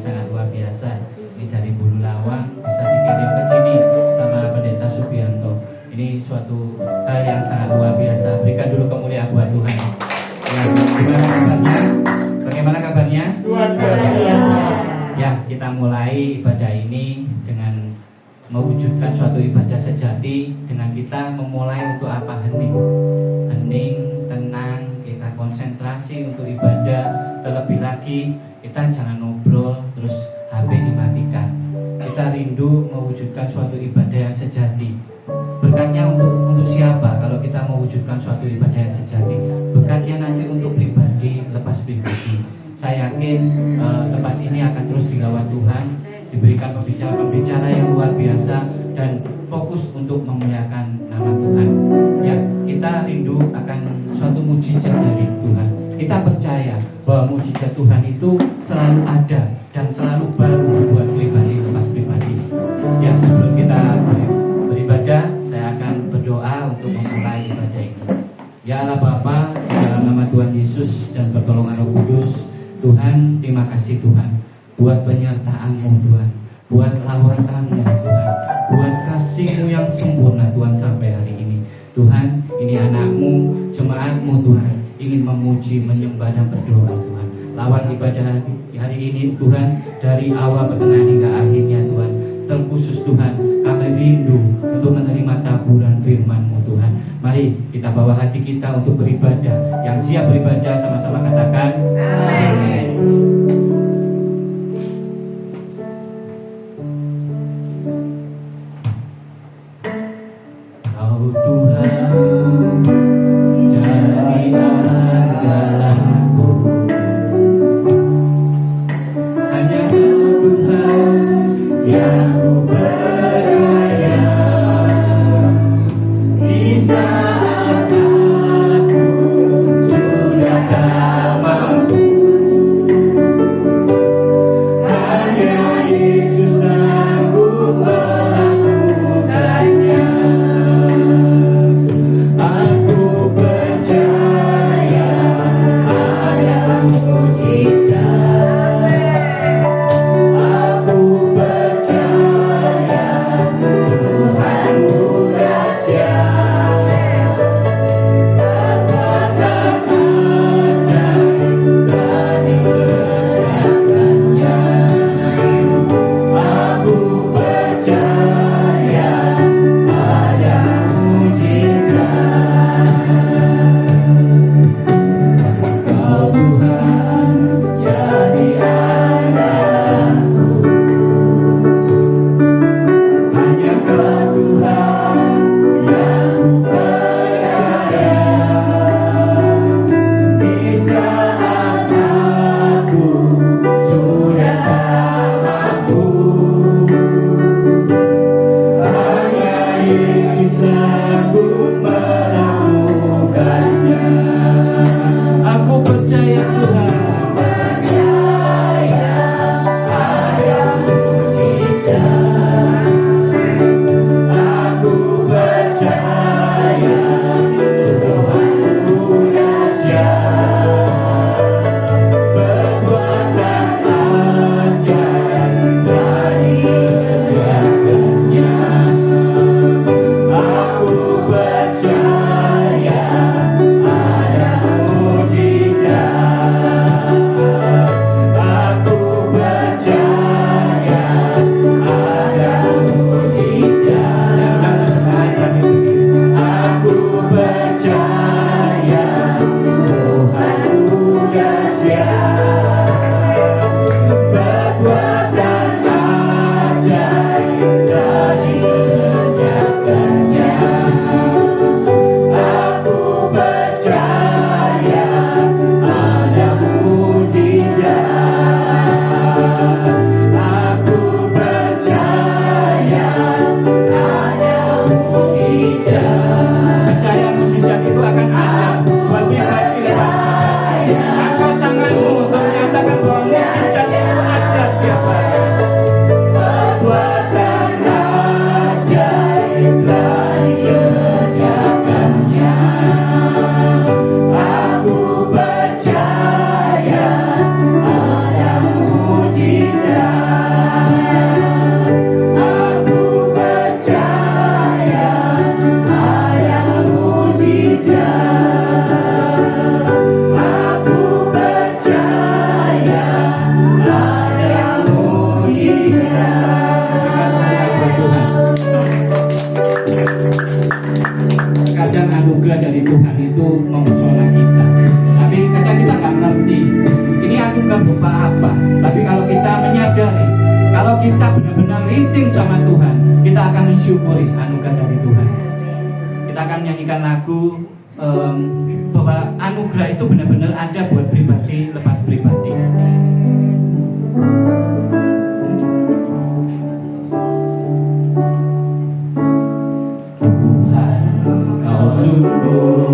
sangat luar biasa. Ini dari Bulu Lawang bisa dikirim ke sini sama Pendeta Subianto. Ini suatu hal yang sangat luar biasa. Berikan dulu kemuliaan buat Tuhan. Ya, gimana kabarnya? Bagaimana kabarnya? Luar biasa. Ya, kita mulai ibadah ini dengan mewujudkan suatu ibadah sejati dengan kita memulai untuk apa? Hening, tenang, kita konsentrasi untuk ibadah. Terlebih lagi kita jangan ngobrol terus HP dimatikan. Kita rindu mewujudkan suatu ibadah yang sejati. Berkatnya untuk siapa kalau kita mewujudkan suatu ibadah yang sejati? Berkatnya nanti untuk pribadi, lepas pribadi. Saya yakin tempat ini akan terus dilawat Tuhan, diberikan pembicara-pembicara yang luar biasa dan fokus untuk memuliakan nama Tuhan. Ya, kita rindu akan suatu mujizat dari Tuhan. Kita percaya bahwa mujizat Tuhan itu selalu ada dan selalu baru buat pribadi, lepas pribadi. Ya, sebelum kita beribadah, saya akan berdoa untuk memulai ibadah ini. Ya Allah Bapa, di dalam nama Tuhan Yesus dan pertolongan Roh Kudus, Tuhan, terima kasih Tuhan buat penyertaan-Mu Tuhan, buat lawatan-Mu Tuhan, buat kasih-Mu yang sempurna Tuhan sampai hari ini. Tuhan, ini anak-Mu, jemaat-Mu Tuhan, ingin memuji, menyembah dan berdoa Tuhan. Lawat ibadah hari ini Tuhan, dari awal pertengahan hingga akhirnya Tuhan. Terkhusus Tuhan, kami rindu untuk menerima taburan firman-Mu Tuhan. Mari kita bawa hati kita untuk beribadah. Yang siap beribadah sama-sama katakan amin. Kau Tuhan jadi andalanku, hanya Kau Tuhan yang ku percaya. Di saat aku sudah tak mampu, hanya Yesus sanggup melakukannya. Aku percaya ada mujizat kita benar-benar intim sama Tuhan, kita akan mensyukuri anugerah dari Tuhan. Kita akan nyanyikan lagu bahwa anugerah itu benar-benar ada buat pribadi lepas pribadi. Tuhan, Kau sungguh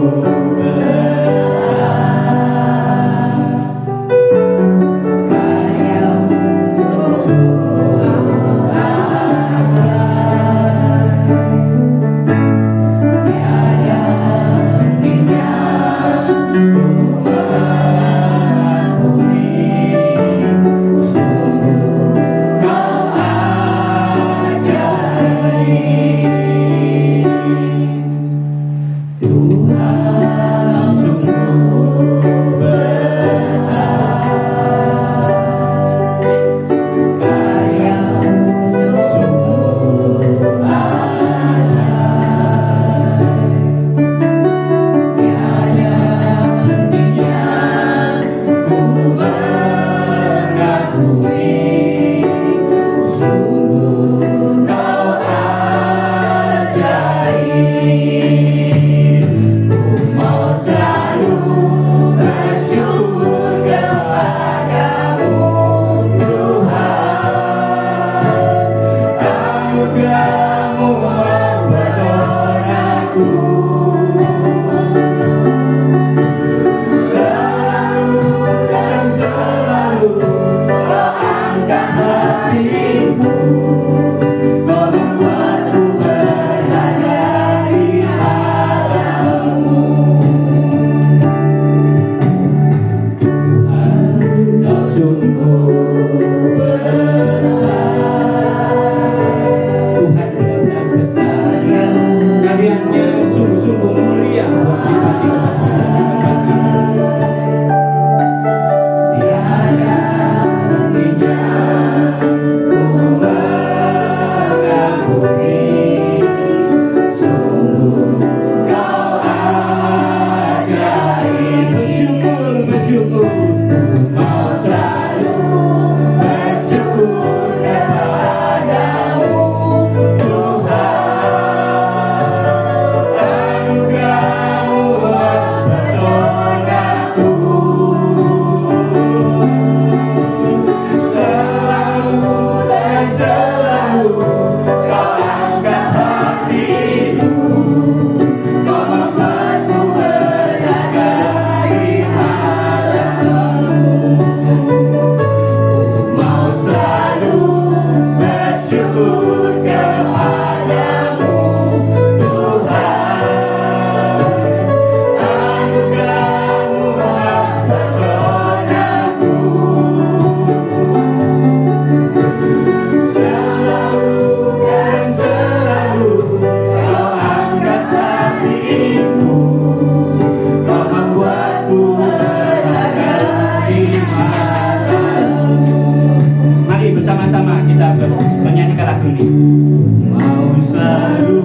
Selalu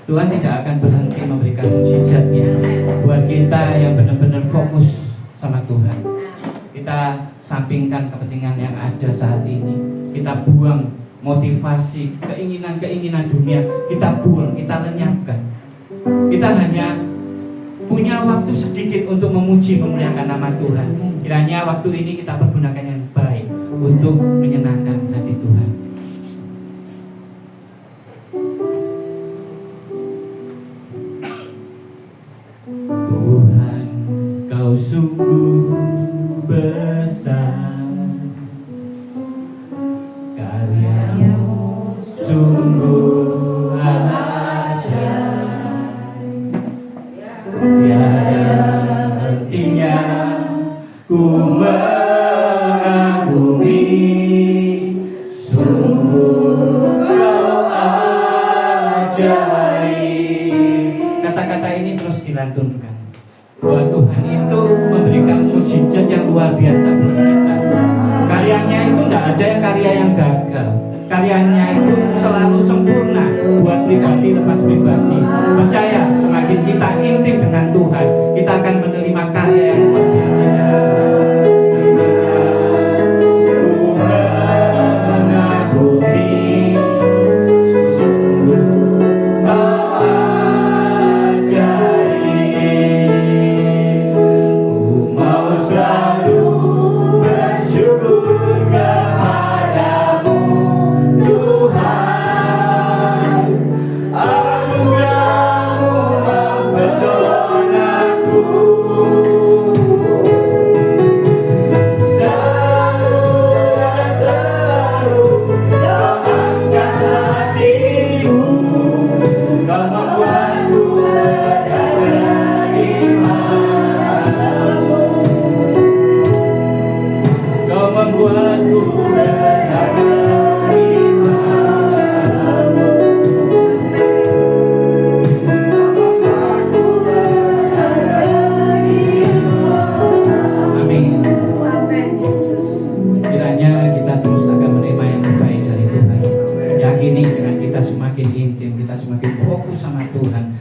Tuhan tidak akan berhenti memberikan mukjizatnya buat kita yang benar-benar fokus sama Tuhan. Kita sampingkan kepentingan yang ada saat ini. Kita buang motivasi, keinginan-keinginan dunia. Kita buang, kita lenyapkan. Kita hanya punya waktu sedikit untuk memuji, memuliakan nama Tuhan. Kiranya waktu ini kita pergunakan yang baik untuk menyenangkan hati Tuhan. Tuhan, Kau sungguh besar, karya-Mu sungguh ajaib. Tiada hentinya ku mengagumi, sungguh Kau ajaib. Kata-kata ini terus dilantunkan bahwa Tuhan itu memberikan mukjizat yang luar biasa buat kita. Karyanya itu tidak ada yang karya yang gagal. Karyanya itu selalu sempurna buat pribadi lepas pribadi. Percaya, semakin kita intim dengan Tuhan, kita akan menerima karya yang luar biasa.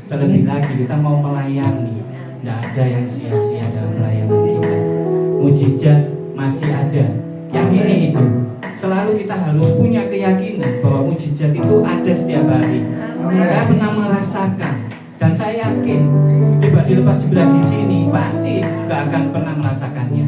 Terlebih lagi kita mau melayani, tidak ada yang sia-sia dalam pelayanan kita. Mukjizat masih ada. Yakini itu. Selalu kita harus punya keyakinan bahwa mukjizat itu ada setiap hari. Saya pernah merasakan dan saya yakin pribadi lepas ibadah di sini pasti juga akan pernah merasakannya.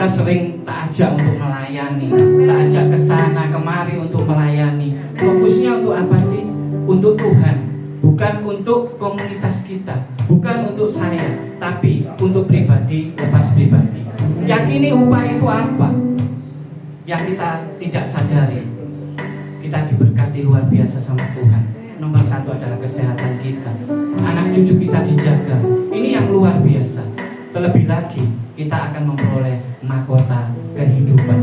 kita sering tak ajak untuk melayani, tak ajak ke sana kemari untuk melayani. Fokusnya untuk apa sih? Untuk Tuhan, bukan untuk komunitas kita, bukan untuk saya, tapi untuk pribadi lepas pribadi. Yakini upah itu apa? Yang kita tidak sadari, kita diberkati luar biasa sama Tuhan. Nomor satu adalah kesehatan kita, anak cucu kita dijaga. Ini yang luar biasa. Terlebih lagi kita akan memperoleh mahkota kehidupan.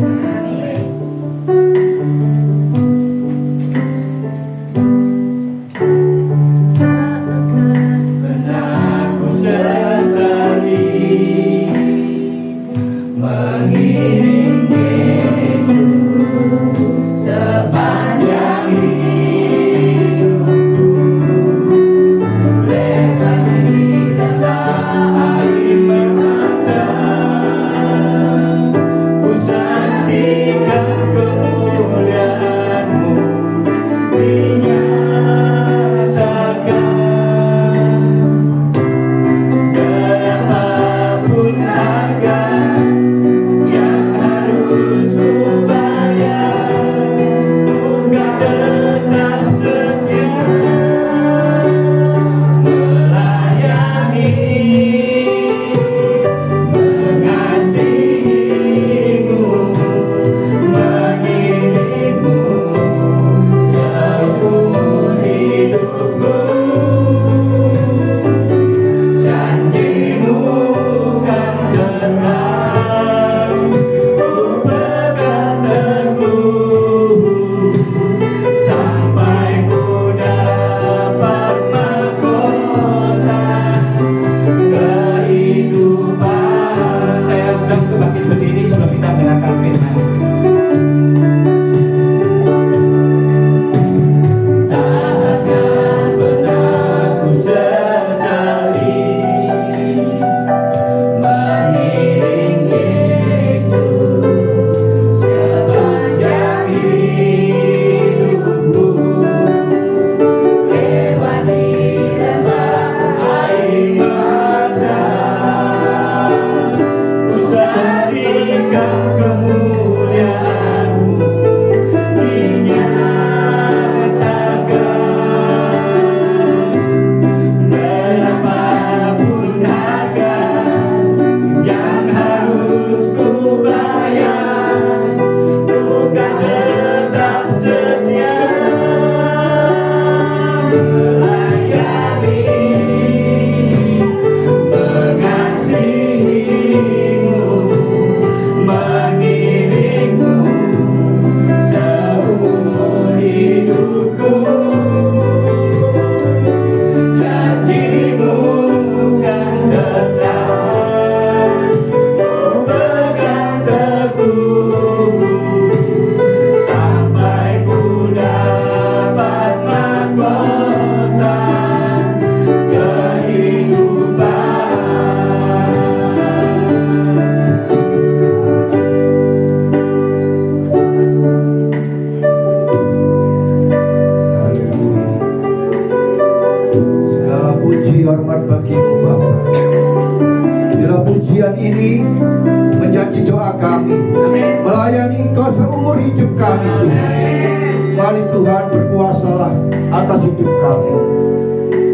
Mari Tuhan berkuasalah atas hidup kami.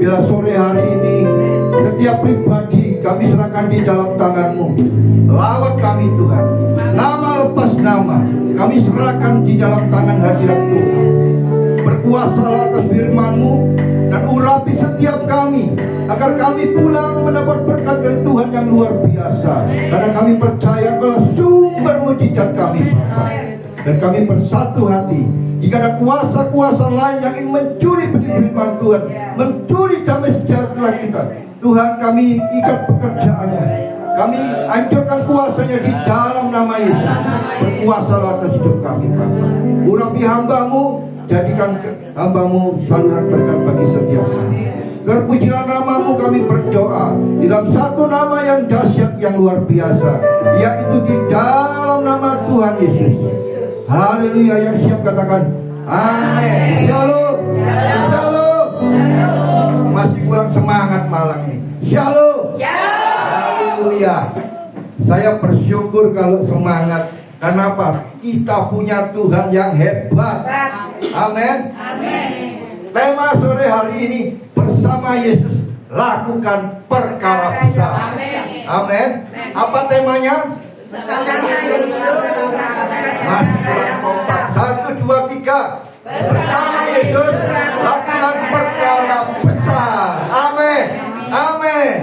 Bila sore hari ini setiap pribadi kami serahkan di dalam tangan-Mu. Lawat kami Tuhan, nama lepas nama kami serahkan di dalam tangan hadirat Tuhan. Berkuasalah atas firman-Mu dan urapi setiap kami, agar kami pulang mendapat berkat dari Tuhan yang luar biasa. Karena kami percaya kalau sumber mujizat kami Bapa. Dan kami bersatu hati. Jika ada kuasa-kuasa lain yang ingin mencuri firman Tuhan, mencuri damai sejahtera kita, Tuhan kami ikat pekerjaannya. Kami hancurkan kuasanya di dalam nama Yesus. Berkuasalah atas hidup kami Bapa. Urapi hamba-Mu, jadikan hamba-Mu saluran berkat bagi setiap kami. Terpujilah nama-Mu kami berdoa di dalam satu nama yang dahsyat yang luar biasa, yaitu di dalam nama Tuhan Yesus. Haleluya. Yang siap katakan amin. Shalom. Shalom. Masih kurang semangat malam ini. Shalom. Haleluya. Saya bersyukur kalau semangat. Kenapa? Kita punya Tuhan yang hebat. Amin. Tema sore hari ini, bersama Yesus lakukan perkara besar. Amin. Apa temanya? Satu, dua, tiga. Bersama Yesus lakukan perkara besar. Amin. Amin.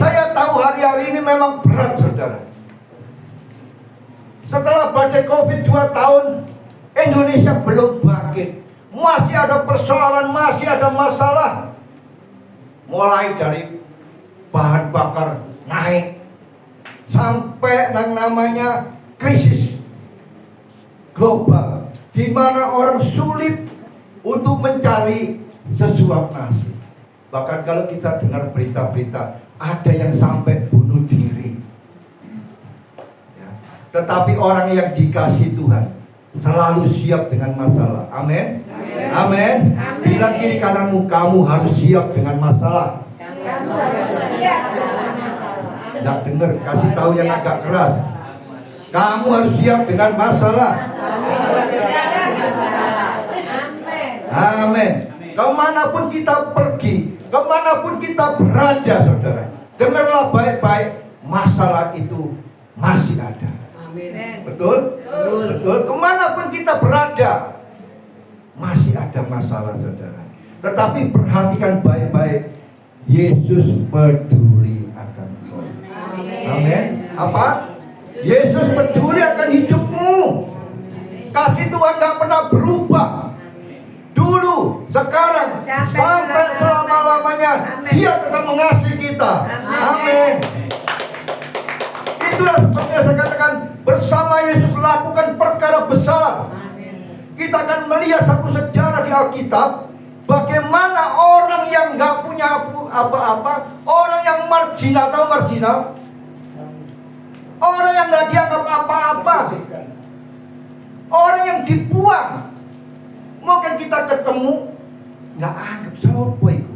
Saya tahu hari-hari ini memang berat, saudara. Setelah badai Covid 2 tahun, Indonesia belum bangkit. Masih ada persoalan, masih ada masalah. Mulai dari bahan bakar naik sampai yang namanya krisis global, di mana orang sulit untuk mencari sesuap nasi. Bahkan kalau kita dengar berita-berita, ada yang sampai bunuh diri. Ya. Tetapi orang yang dikasih Tuhan selalu siap dengan masalah. Amin. Amin. Bilang kiri kananmu, kamu harus siap dengan masalah. Tidak dengar, kasih tahu yang agak keras. Kamu harus siap dengan masalah. Amin. Kemanapun kita pergi, kemanapun kita berada, saudara, dengarlah baik-baik, masalah itu masih ada. Betul? Betul. Kemanapun kita berada, masih ada masalah, saudara. Tetapi perhatikan baik-baik, Yesus peduli akan kau. Amin. Apa? Yesus peduli akan hidupmu. Kasih Tuhan gak pernah berubah. Dulu, sekarang, sampai selama-lamanya, Dia tetap mengasihi kita. Amin. Itulah sebabnya saya katakan, bersama Yesus lakukan perkara besar. Kita akan melihat satu sejarah di Alkitab, bagaimana orang yang gak punya apa-apa, orang yang marginal, tahu marginal? Orang yang gak dianggap apa-apa, orang yang dibuang. Mungkin kita ketemu, gak anggap siapa itu.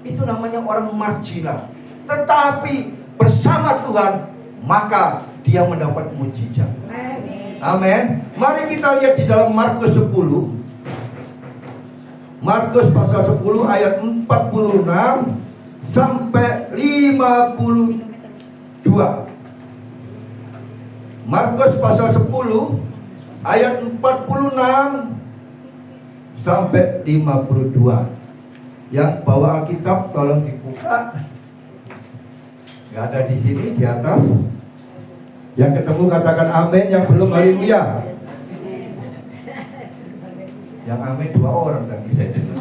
Itu namanya orang marginal. Tetapi bersama Tuhan, maka dia mendapat mujizat. Amin. Mari kita lihat di dalam Markus 10. Markus pasal 10 ayat 46 sampai 52. Markus pasal 10 ayat 46 sampai 52. Yang bawa Alkitab tolong dibuka. Gak ada di sini, di atas. Yang ketemu katakan amin, yang belum haleluya. Yang amin 2 orang tadi saya dengar.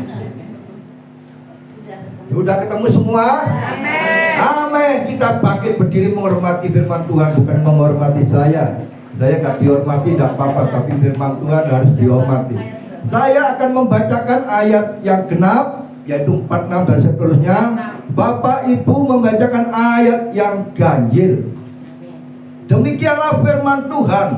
Sudah ketemu semua? Amin. Amin. Kita bangkit berdiri menghormati firman Tuhan, bukan menghormati saya. Saya gak dihormati, tidak apa-apa, tapi firman Tuhan harus dihormati. Saya akan membacakan ayat yang genap, yaitu 46 dan seterusnya. Bapak Ibu membacakan ayat yang ganjil. Demikianlah firman Tuhan.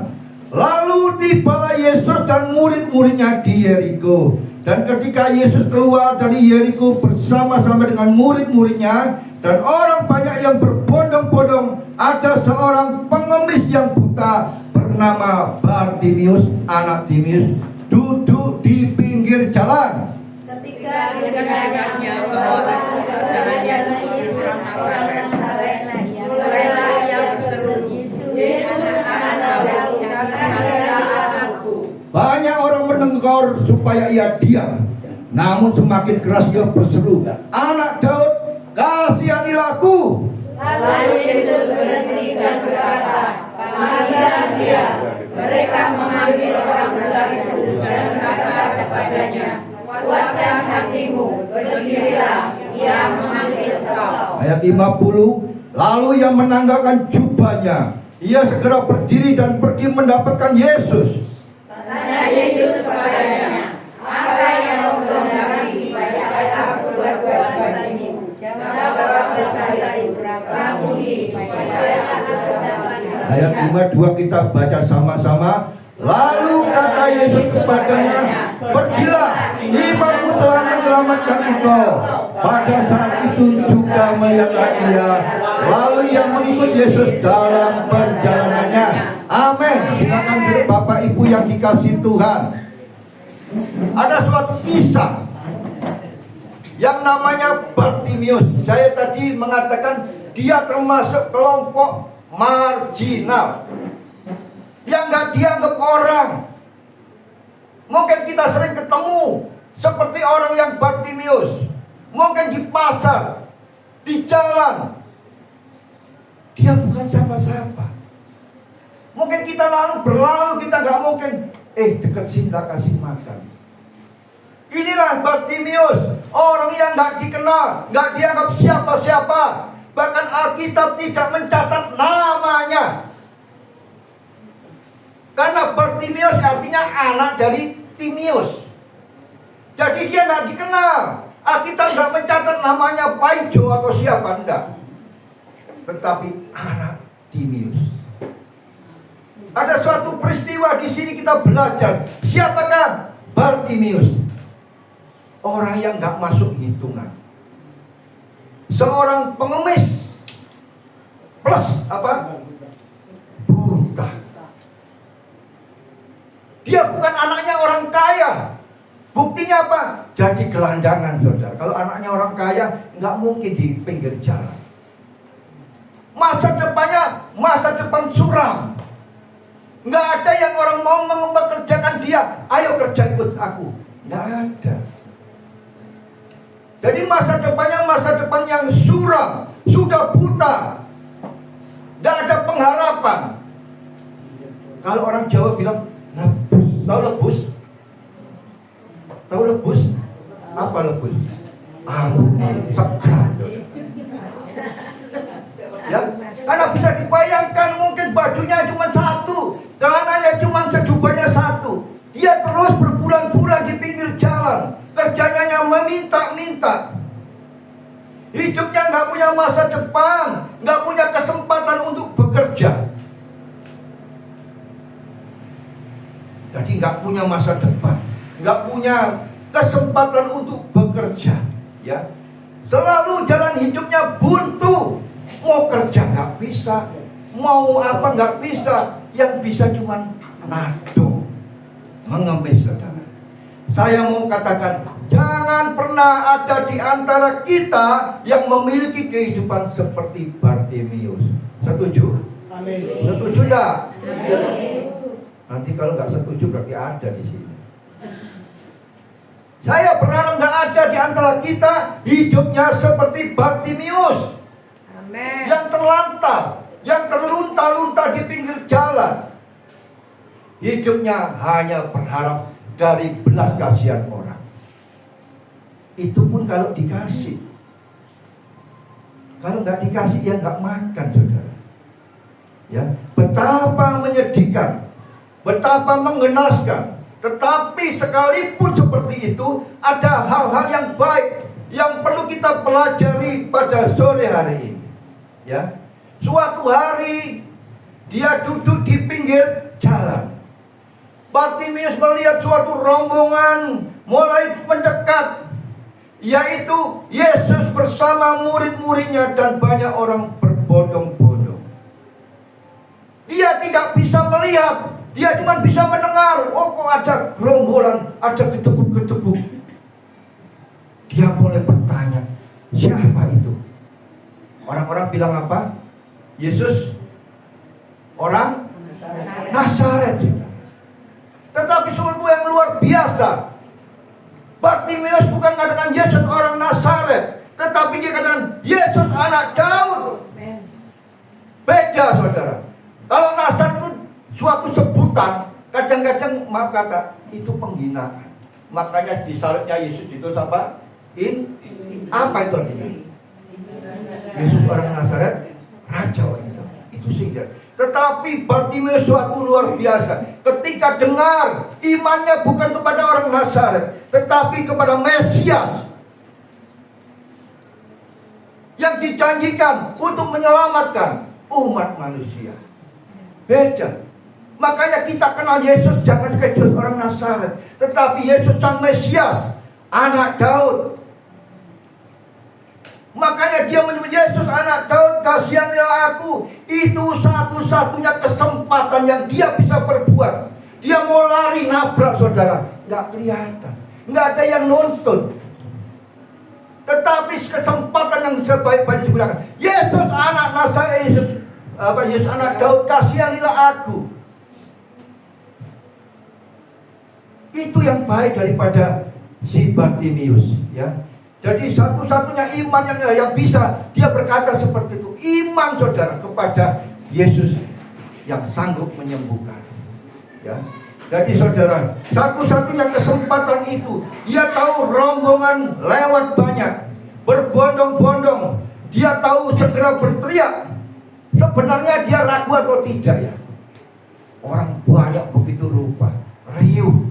Lalu tibalah Yesus dan murid-muridnya di Yeriko. Dan ketika Yesus keluar dari Yeriko bersama-sama dengan murid-muridnya dan orang banyak yang berbondong-bondong, ada seorang pengemis yang buta bernama Bartimius, anak Timeus, duduk di pinggir jalan. Ketika dengannya bahwa kedatangannya Yesus orang Nazaret, mulailah ia berseru, Yesus anak Daud, kasihanilah aku. Banyak orang menegur supaya ia diam, namun semakin keras ia berseru, Anak Daud, kasihanilah aku. Lalu Yesus berhenti dan berkata, panggillah dia. Mereka memanggil orang buta itu dan berkata kepadanya, kuatkan hatimu, berdirilah, ia memanggil kau. Ayat 50. Lalu ia menanggalkan jubahnya, ia segera berdiri dan pergi mendapatkan Yesus. Tanya Yesus kepadanya, apa yang kau kehendaki supaya aku berbuat bagimu? Jawab orang buta itu, rambuhi supaya aku dapat. Ayat 52 kita baca sama-sama. Lalu kata Yesus kepadanya, pergilah, imanmu telah menyelamatkan engkau. Pada saat itu juga melihatlah ia lalu ia mengikut Yesus dalam perjalanannya. Amin. Silakan duduk Bapak Ibu yang dikasihi Tuhan. Ada suatu kisah yang namanya Bartimius. Saya tadi mengatakan dia termasuk kelompok marginal yang gak dianggap orang. Mungkin kita sering ketemu seperti orang yang Bartimius. Mungkin di pasar, di jalan, dia bukan siapa-siapa. Mungkin kita berlalu, kita gak mungkin deket sini tak kasih makan. Inilah Bartimius, orang yang gak dikenal, gak dianggap siapa-siapa. Bahkan Alkitab tidak mencatat namanya. Karena Bartimius artinya anak dari Timius. Jadi dia gak dikenal. Alkitab gak mencatat namanya Paijo atau siapa, enggak. Tetapi anak Timius. Ada suatu peristiwa di sini kita belajar. Siapakah Bartimius? Orang yang gak masuk hitungan. Seorang pengemis plus apa? Buta. Dia bukan anaknya orang kaya. Buktinya apa? Jadi gelandangan, saudara. Kalau anaknya orang kaya, nggak mungkin di pinggir jalan. Masa depannya, masa depan suram. Nggak ada yang orang mau mempekerjakan dia. Ayo kerja ikut aku. Nggak ada. Jadi masa depannya masa depan yang suram. Sudah buta. Nggak ada pengharapan. Kalau orang Jawa bilang, tahu lebus? Tahu lebus? Apa lebus? Segar. Ya, karena bisa dibayangkan mungkin bajunya cuma satu, celananya cuma sejubahnya satu. Dia terus berbulan-bulan di pinggir jalan, kerjanya meminta-minta. Hidupnya nggak punya masa depan, nggak punya kesempatan untuk bekerja. Jadi nggak punya masa depan, nggak punya kesempatan untuk bekerja, ya. Selalu jalan hidupnya buntu. Mau kerja nggak bisa, mau apa nggak bisa, yang bisa cuma nado, mengemis, saudara. Saya mau katakan, jangan pernah ada di antara kita yang memiliki kehidupan seperti Bartimius. Setuju? Amin. Setuju enggak? Nanti kalau nggak setuju berarti ada di sini. Saya berharap nggak ada di antara kita hidupnya seperti Bartimius. Amen. Yang terlantar, yang terlunta-lunta di pinggir jalan. Hidupnya hanya berharap dari belas kasihan orang. Itu pun kalau dikasih. Kalau nggak dikasih ya nggak makan, saudara. Ya, betapa menyedihkan, betapa mengenaskan. Tetapi sekalipun seperti itu, ada hal-hal yang baik yang perlu kita pelajari pada sore hari ini. Ya, suatu hari dia duduk di pinggir jalan. Bartimius melihat suatu rombongan mulai mendekat, yaitu Yesus bersama murid-muridnya dan banyak orang berbondong-bondong. Dia tidak bisa melihat, dia cuma bisa mendengar. Oh, kok ada gerombolan, ada gedebuk-gedebuk. Dia mulai bertanya, siapa itu? Orang-orang bilang apa? Yesus orang Nazaret. Tetapi sungguh yang luar biasa. Bartimius bukan katakan Yesus orang Nazaret, tetapi dia katakan Yesus anak Daud. Beda, saudara. Kalau Nazaret itu suatu sebutan, kadang-kadang maaf kata itu penghinaan. Makanya di salibnya Yesus itu apa? Apa itu artinya? Yesus orang Nazaret, raja orang itu sehingga. Tetapi Bartimius suatu luar biasa. Ketika dengar imannya bukan kepada orang Nazaret, tetapi kepada Mesias yang dijanjikan untuk menyelamatkan umat manusia. Beda. Makanya kita kenal Yesus jangan sekedar orang Nazaret, tetapi Yesus sang Mesias, anak Daud. Makanya dia menyebut Yesus anak Daud, kasihanilah aku. Itu satu-satunya kesempatan yang dia bisa perbuat. Dia mau lari nabrak saudara, nggak kelihatan, nggak ada yang nonton. Tetapi kesempatan yang sebaik-baiknya digunakan. Yesus anak Nazaret, Yesus anak Daud, kasihanilah aku. Itu yang baik daripada si Bartimius, ya. Jadi satu-satunya iman yang bisa dia berkata seperti itu, iman saudara kepada Yesus yang sanggup menyembuhkan, ya. Jadi saudara, satu-satunya kesempatan itu, dia tahu rombongan lewat banyak, berbondong-bondong, dia tahu segera berteriak. Sebenarnya dia ragu atau tidak, ya. Orang banyak begitu rupa, riuh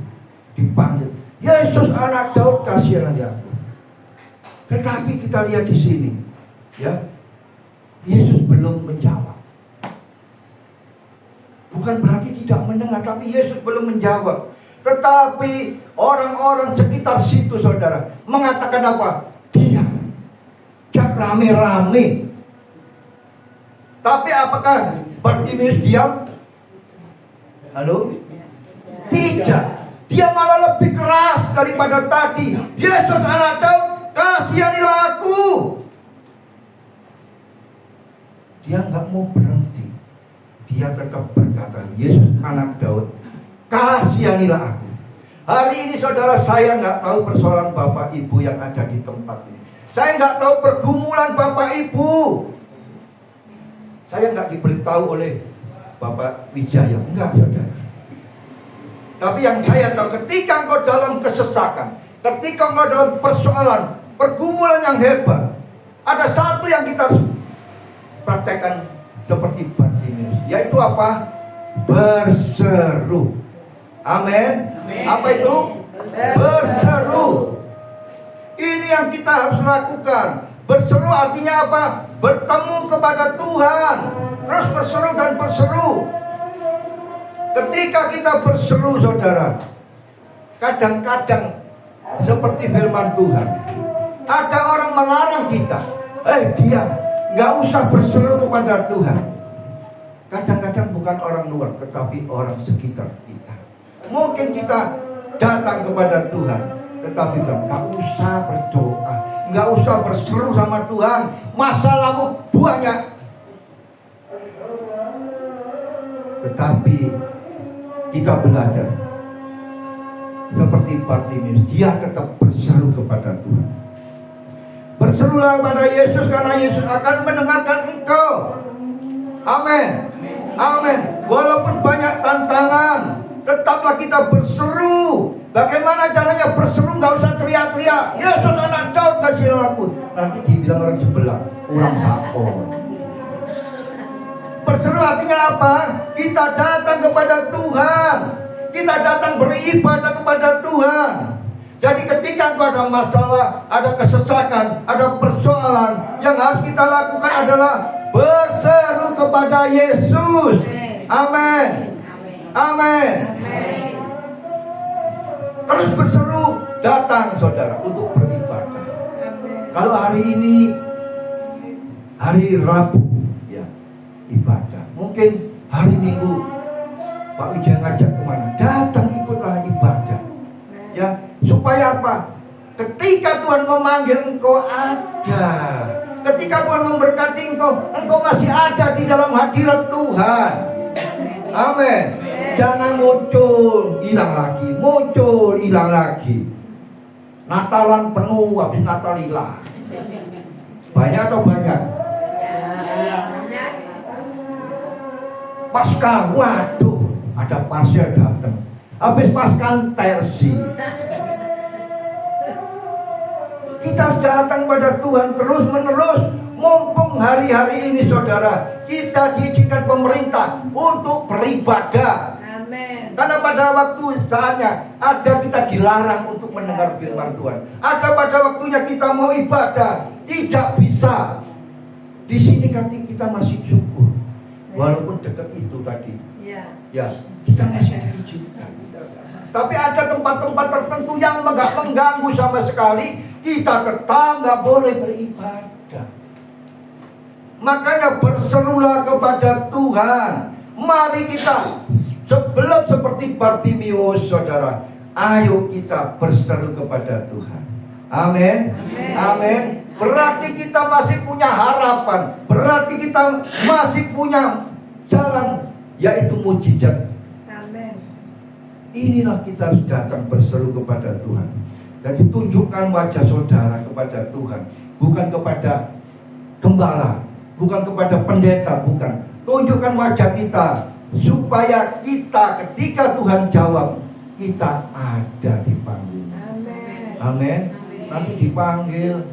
dipanggil, Yesus anak Daud, kasihanilah aku. Tetapi kita lihat di sini, ya, Yesus belum menjawab. Bukan berarti tidak mendengar, tapi Yesus belum menjawab. Tetapi orang-orang sekitar situ, saudara, mengatakan apa? Diam, jangan rame-rame. Tapi apakah Bartimius diam? Halo? Tidak. Dia malah lebih keras daripada tadi. Yesus anak Daud, kasihanilah aku. Dia nggak mau berhenti. Dia tetap berkata, Yesus anak Daud, kasihanilah aku. Hari ini saudara, saya nggak tahu persoalan Bapak Ibu yang ada di tempat ini. Saya nggak tahu pergumulan Bapak Ibu. Saya nggak diberitahu oleh Bapak Wijaya, enggak saudara. Tapi yang saya tahu, ketika engkau dalam kesesakan, ketika engkau dalam persoalan, pergumulan yang hebat, ada satu yang kita harus praktekkan seperti Bartimius, yaitu apa? Berseru. Amin. Apa itu? Berseru. Ini yang kita harus lakukan. Berseru artinya apa? Bertemu kepada Tuhan, terus berseru dan berseru. Ketika kita berseru, saudara, kadang-kadang seperti firman Tuhan, ada orang melarang kita, diam, gak usah berseru kepada Tuhan. Kadang-kadang bukan orang luar, tetapi orang sekitar kita. Mungkin kita datang kepada Tuhan, tetapi bilang, gak usah berdoa, gak usah berseru sama Tuhan, masalahmu banyak. Tetapi kita belajar seperti Bartimius, dia tetap berseru kepada Tuhan. Berserulah kepada Yesus, karena Yesus akan mendengarkan engkau. Amin. Amin. Walaupun banyak tantangan, tetaplah kita berseru. Bagaimana caranya berseru? Gak usah teriak-teriak, Yesus anak Daud, kasihanilah aku. Nanti dibilang orang sebelah, kurang sakor. Berseru artinya apa? Kita datang kepada Tuhan. Kita datang beribadah kepada Tuhan. Jadi ketika engkau ada masalah, ada kesesakan, ada persoalan, yang harus kita lakukan adalah berseru kepada Yesus. Amin. Amin. Terus berseru, datang saudara untuk beribadah. Kalau hari ini hari Rabu, ya, ibadah. Mungkin hari Minggu Pak Wijaya ngajak kemana? Datang ikutlah ibadah, ya. Supaya apa? Ketika Tuhan memanggil engkau ada. Ketika Tuhan memberkati engkau masih ada di dalam hadirat Tuhan. Amin. Jangan muncul, hilang lagi. Muncul, hilang lagi. Natalan penuh, habis Natal hilang. Banyak atau banyak? Pasca, waduh, ada pasca datang. Habis pasca tersi. Kita datang pada Tuhan terus menerus. Mumpung hari-hari ini saudara, kita diizinkan pemerintah untuk beribadah. Amin. Karena pada waktu saatnya ada kita dilarang untuk mendengar firman Tuhan. Ada pada waktunya kita mau ibadah, tidak bisa. Di sini kita masih syukur, walaupun dekat itu tadi. Ya, kita masih diizinkan. Tapi ada tempat-tempat tertentu yang nggak mengganggu sama sekali, kita tetap nggak boleh beribadah. ada. Makanya berserulah kepada Tuhan. Mari kita sebelum seperti Bartimius, saudara, ayo kita berseru kepada Tuhan. Amin. Amin. Berarti kita masih punya harapan. Berarti kita masih punya jalan, yaitu mujizat. Amin. Inilah kita harus datang berseru kepada Tuhan. Jadi tunjukkan wajah saudara kepada Tuhan, bukan kepada gembala, bukan kepada pendeta, bukan. Tunjukkan wajah kita, supaya kita ketika Tuhan jawab, kita ada dipanggil. Amin. Amin. Nanti dipanggil.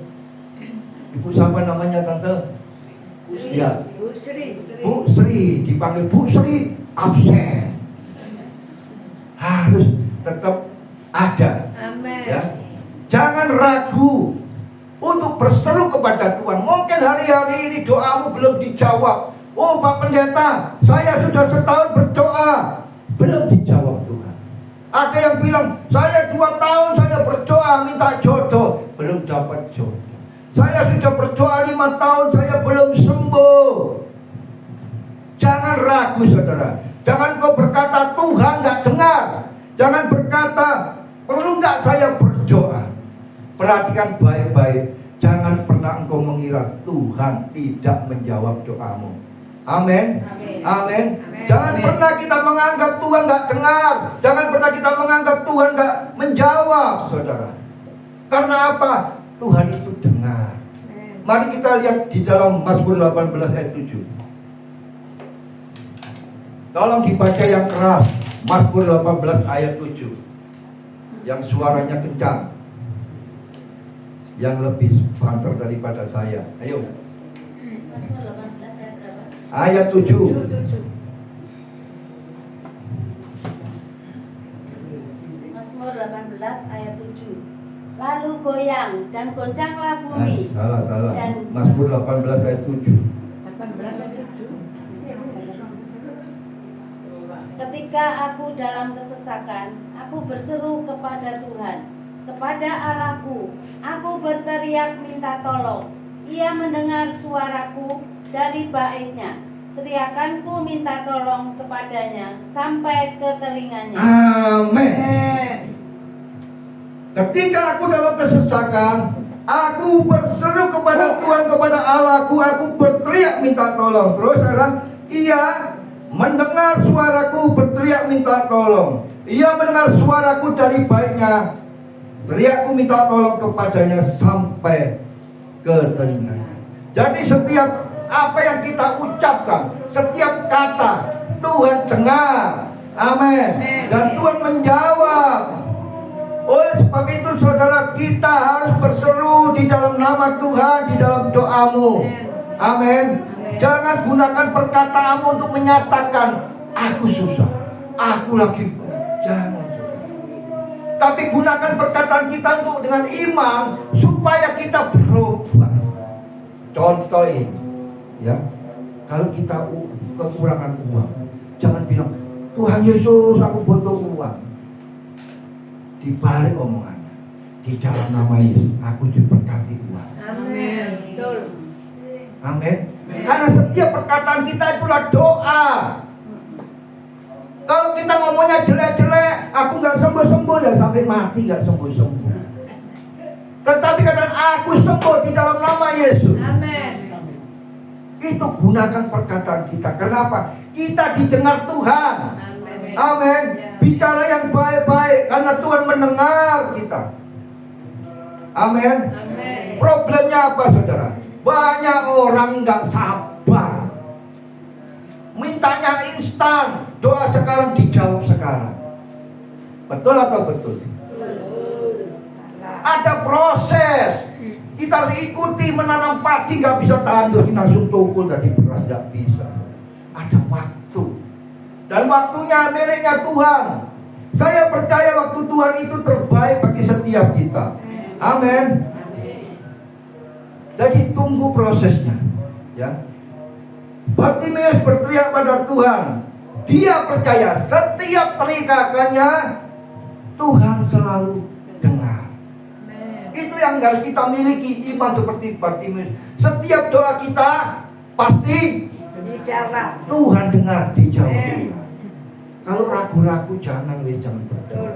Ibu siapa namanya tante? Ya, Bu Sri. Bu Sri. Dipanggil Bu Sri, absen. Harus tetap ada. Amin. Ya. Jangan ragu untuk berseru kepada Tuhan. Mungkin hari-hari ini doamu belum dijawab. Oh Pak Pendeta, saya sudah setahun berdoa, belum dijawab Tuhan. Ada yang bilang, saya 2 tahun saya berdoa minta jodoh, belum dapat jodoh. Saya sudah berdoa 5 tahun, saya belum sembuh. Jangan ragu saudara. Jangan kau berkata Tuhan gak dengar. Jangan berkata perlu gak saya berdoa. Perhatikan baik-baik. Jangan pernah engkau mengira Tuhan tidak menjawab doamu. Amin. Amin. Jangan pernah kita menganggap Tuhan gak dengar. Jangan pernah kita menganggap Tuhan gak menjawab, saudara. Karena apa? Tuhan itu dengar. Mari kita lihat di dalam Mazmur 18 ayat 7. Tolong dibaca yang keras. Mazmur 18 ayat 7. Yang suaranya kencang, yang lebih banter daripada saya. Ayo. Mazmur 18 ayat berapa? Ayat 7. Mazmur 18 ayat 7. Lalu goyang dan goncanglah bumi. Salah. Dan Mazmur 18 ayat 7. 18 ayat 7. ketika aku dalam kesesakan, aku berseru kepada Tuhan, kepada Allahku. Aku berteriak minta tolong. Ia mendengar suaraku dari baitnya. Teriakanku minta tolong kepadanya sampai ke telinganya. Amin. Ketika aku dalam kesesakan, aku berseru kepada Tuhan, kepada Allahku. Aku berteriak minta tolong. Terus sekarang, ia mendengar suaraku berteriak minta tolong. Ia mendengar suaraku dari baitnya. Teriakku minta tolong kepadanya sampai ke telinganya. Jadi setiap apa yang kita ucapkan, setiap kata Tuhan dengar. Amin. Dan Tuhan menjawab. Oleh sebab itu saudara, kita harus berseru di dalam nama Tuhan, di dalam doamu. Amin. Jangan gunakan perkataanmu untuk menyatakan aku susah, aku lagi. Jangan. Tapi gunakan perkataan kita untuk dengan iman supaya kita berubah. Contoh ini, ya, kalau kita kekurangan uang, jangan bilang Tuhan Yesus aku butuh uang. Dibalik omongannya, di dalam nama Yesus aku diberkati uang. Amin. Betul. Amin. Karena setiap perkataan kita itulah doa. Kalau kita ngomongnya jelek-jelek, aku nggak sembuh-sembuh, ya sampai mati nggak sembuh-sembuh. Tetapi katakan aku sembuh di dalam nama Yesus. Amin. Itu gunakan perkataan kita. Kenapa? Kita didengar Tuhan. Amin. Amin. Bicara yang baik-baik karena Tuhan mendengar kita. Amin. Amin. Problemnya apa saudara? Banyak orang nggak sabar. Mintanya instan. Doa sekarang dijawab sekarang. Betul atau betul? Ada proses. Kita harus ikuti menanam padi, nggak bisa tahan terus langsung tukul dari beras, nggak bisa. Ada waktu. Dan waktunya miliknya Tuhan. Saya percaya waktu Tuhan itu terbaik bagi setiap kita. Amin. Jadi tunggu prosesnya, ya. Bartimius berteriak pada Tuhan. Dia percaya setiap teriakannya Tuhan selalu dengar. Itu yang harus kita miliki, iman seperti Bartimeus. Setiap doa kita pasti Dijawab. Tuhan dengar, dijawab. Kalau ragu-ragu jangan berdoa.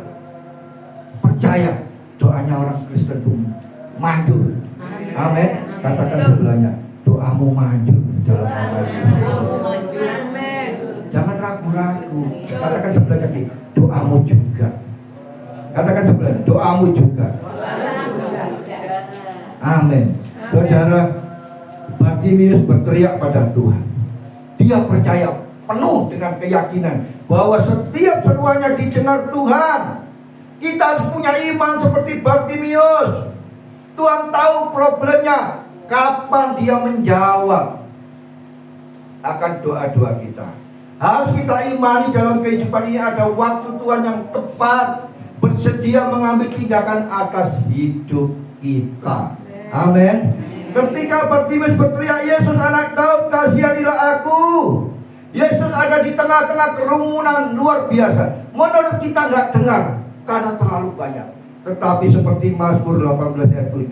Percaya doanya orang Kristen itu manjur. Amin. Katakan sebelahnya, doamu manjur dalam nama Yesus. Amin. Jangan ragu-ragu. Katakan sebelahnya, doamu juga. Katakan sebelahnya, doamu juga. Amin. Saudara, Bartimeus berteriak pada Tuhan. Dia percaya penuh dengan keyakinan bahwa setiap seruannya didengar Tuhan. Kita harus punya iman seperti Bartimeus. Tuhan tahu problemnya, kapan dia menjawab akan doa-doa kita. Harus kita imani dalam kehidupan ini ada waktu Tuhan yang tepat, bersedia mengambil tindakan atas hidup kita. Amin. Ketika Bartimeus berteriak, Yesus anak Daud, kasihanilah aku. Yesus ada di tengah-tengah kerumunan luar biasa. Menurut kita nggak dengar karena terlalu banyak. Tetapi seperti Mazmur 18 ayat 7,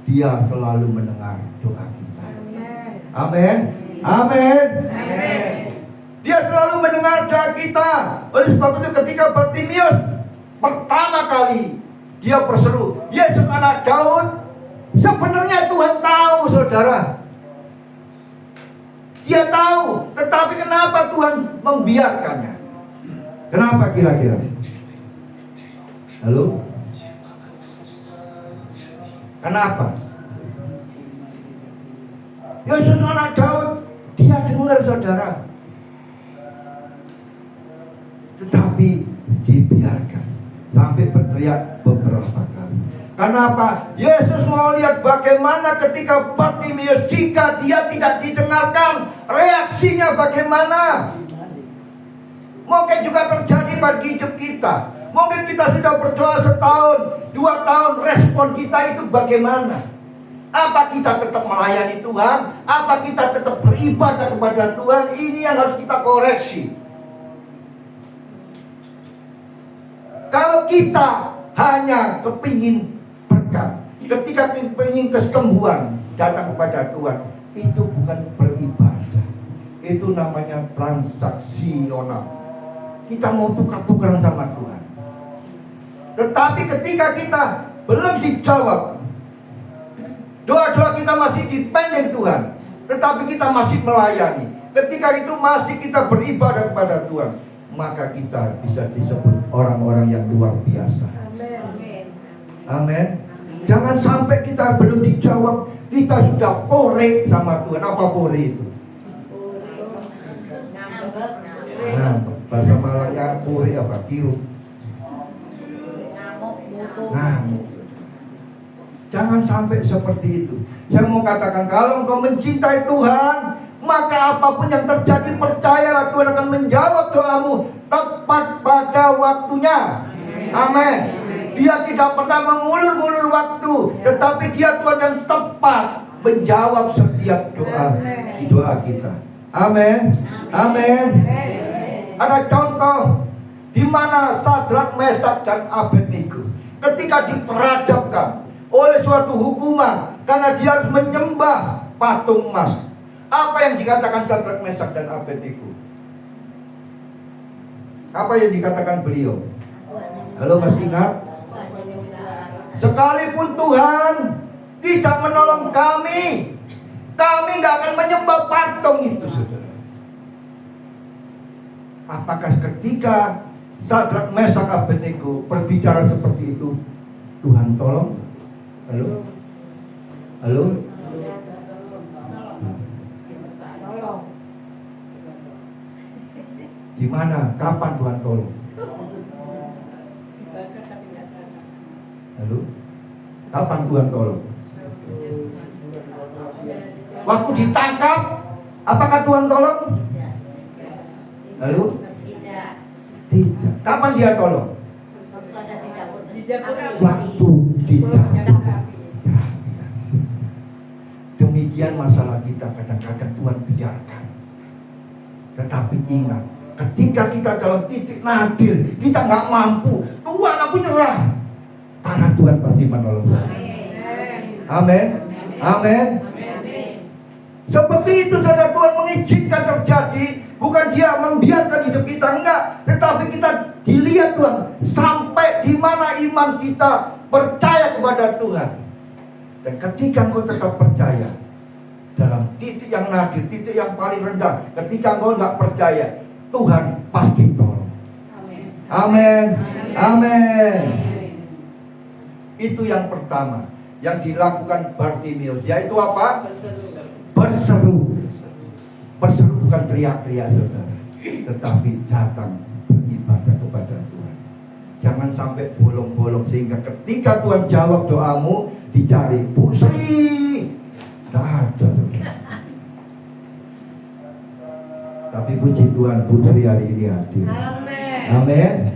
dia selalu mendengar doa kita. Amin. Amin. Dia selalu mendengar doa kita. Oleh sebab itu ketika Bartimeus pertama kali dia berseru, Yesus anak Daud, sebenarnya Tuhan tahu, saudara. Dia tahu, tetapi kenapa Tuhan membiarkannya? Kenapa kira-kira? Halo? Kenapa? Yesus anak Daud, dia dengar, saudara. Tetapi dibiarkan sampai berteriak beberapa kali. Kenapa? Yesus mau lihat bagaimana ketika Bartimeus, jika dia tidak didengarkan, reaksinya bagaimana. Mungkin juga terjadi bagi hidup kita. Mungkin kita sudah berdoa setahun, 2 tahun, respon kita itu bagaimana? Apa kita tetap melayani Tuhan? Apa kita tetap beribadah kepada Tuhan? Ini yang harus kita koreksi. Kalau kita hanya kepingin berkat, ketika kepingin kesembuhan datang kepada Tuhan, itu bukan beribadah. Itu namanya transaksional. Kita mau tukar-tukaran sama Tuhan. Tetapi ketika kita belum dijawab, doa-doa kita masih dipending Tuhan, tetapi kita masih melayani, ketika itu masih kita beribadah kepada Tuhan, maka kita bisa disebut orang-orang yang luar biasa. Amin. Jangan sampai kita belum dijawab, kita sudah pore sama Tuhan. Apa pore itu? Nah, bahasa Malaya pore apa? Kiru. Ngamuk. Jangan sampai seperti itu. Saya mau katakan, kalau engkau mencintai Tuhan, maka apapun yang terjadi, percayalah Tuhan akan menjawab doamu tepat pada waktunya. Amin. Dia tidak pernah mengulur-ulur waktu, tetapi dia Tuhan yang tepat menjawab setiap doa kita. Amin. Amin. Ada contoh di mana Sadrak, Mesak dan Abednego ketika diperhadapkan oleh suatu hukuman karena dia harus menyembah patung emas. Apa yang dikatakan Sadrak, Mesak dan Abednego? Apa yang dikatakan beliau? Halo, masih ingat? Sekalipun Tuhan tidak menolong kami, kami gak akan menyembah patung itu, saudara. Apakah ketika Sadrak, Mesak, Abednego berbicara seperti itu, Tuhan tolong? Halo? Halo? Di mana? Kapan Tuhan tolong? Halo? Kapan Tuhan tolong? Waktu ditangkap, apakah Tuhan tolong? Halo? Tidak. Kapan dia tolong? Waktu ditangkap. Demikian masalah kita, kadang-kadang Tuhan biarkan. Tetapi ingat, ketika kita dalam titik nadir, kita nggak mampu, Tuhan aku nyerah, tangan Tuhan pasti menolong. Amin. Amin. Seperti itu saudara, Tuhan mengizinkan terjadi. Bukan dia membiarkan hidup kita, enggak. Tetapi kita dilihat Tuhan sampai di mana iman kita percaya kepada Tuhan. Dan ketika engkau tetap percaya dalam titik yang nadir, titik yang paling rendah, ketika engkau enggak percaya, Tuhan pasti tolong. Amin. Amin. Itu yang pertama yang dilakukan Bartimeus, yaitu apa? Berseru. Berseru bukan teriak-teriak saudara, tetapi datang beribadah kepada Tuhan. Jangan sampai bolong-bolong, sehingga ketika Tuhan jawab doamu dicari Bu Sri, tidak ada saudara. Tapi puji Tuhan, Bu Sri hari ini hadir. Amin.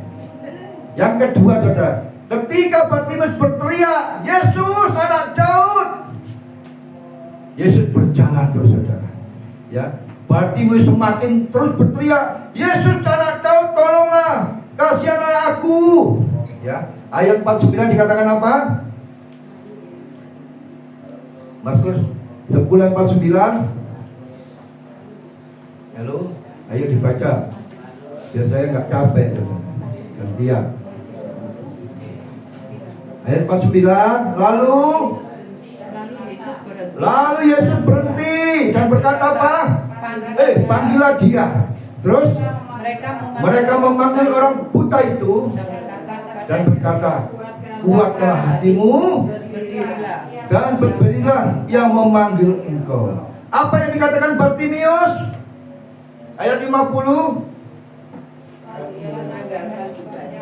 Yang kedua saudara, ketika Bartimeus berteriak, Yesus anak Daud, Yesus berjalan terus saudara. Ya, Bartimeus semakin terus berteriak, Yesus anak Daud, tolonglah, kasihanlah aku. Ya, ayat 49 dikatakan apa? Mazmur 10 ayat 49. Halo, ayo dibaca. Biar saya nggak capek saudara. Gantian. Ayat 49, Lalu Yesus berhenti dan berkata apa? Panggillah dia. Terus mereka memanggil orang buta itu dan berkata, kuatlah hatimu dan berdirilah, yang memanggil engkau. Apa yang dikatakan Bartimeus? Ayat 50.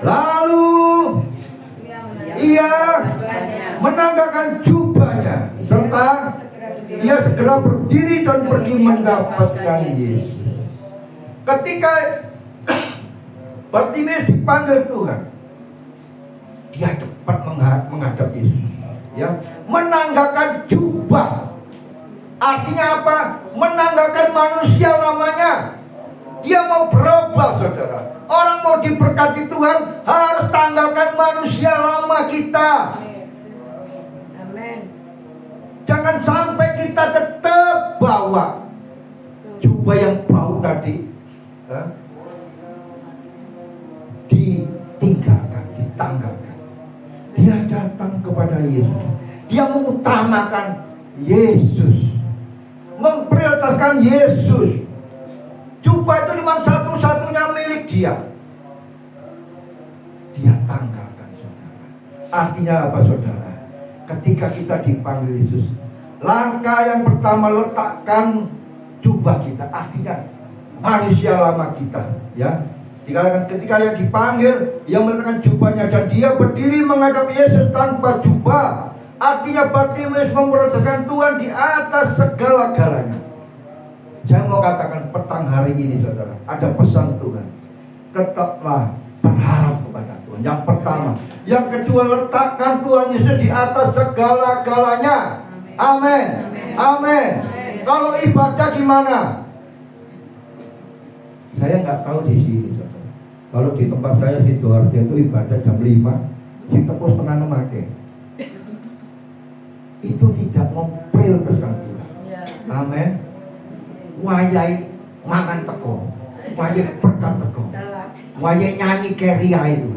Lalu ia menanggalkan jubahnya serta ia segera berdiri dan pergi mendapatkan Yesus. Ketika Bartimeus dipanggil Tuhan, dia cepat menghadap Yesus. Ya, menanggalkan jubah. Artinya apa? Menanggalkan manusia namanya. Dia mau berubah saudara. Orang mau diberkati Tuhan harus tanggalkan manusia lama kita. Amin. Jangan sampai kita tetap bawa jubah yang bau tadi, ditinggalkan, ditanggalkan. Dia datang kepada Yesus. Dia mengutamakan Yesus, memprioritaskan Yesus. Jubah itu cuma satu-satunya milik dia. Dia tanggalkan saudara. Artinya apa saudara? Ketika kita dipanggil Yesus, langkah yang pertama letakkan jubah kita. Artinya manusia lama kita. Ya, dikatakan ketika yang dipanggil, ia meletakkan jubahnya dan dia berdiri menghadap Yesus tanpa jubah. Artinya Bartimeus memprioritaskan Tuhan di atas segala-galanya. Saya mau katakan petang hari ini saudara, ada pesan Tuhan. Tetaplah berharap kepada Tuhan. Yang pertama. Yang kedua, letakkan Tuhan Yesus di atas segala-galanya. Amin. Amin. Kalau ibadah gimana? Saya nggak tahu di sini saudara. Kalau di tempat saya di Sidoarjo itu ibadah jam 5, di tepus setengah 6 make. Itu tidak memprioritaskan Tuhan. Amin. Wayai mangan teko, wayai berkat teko, wayai nyanyi keria itu.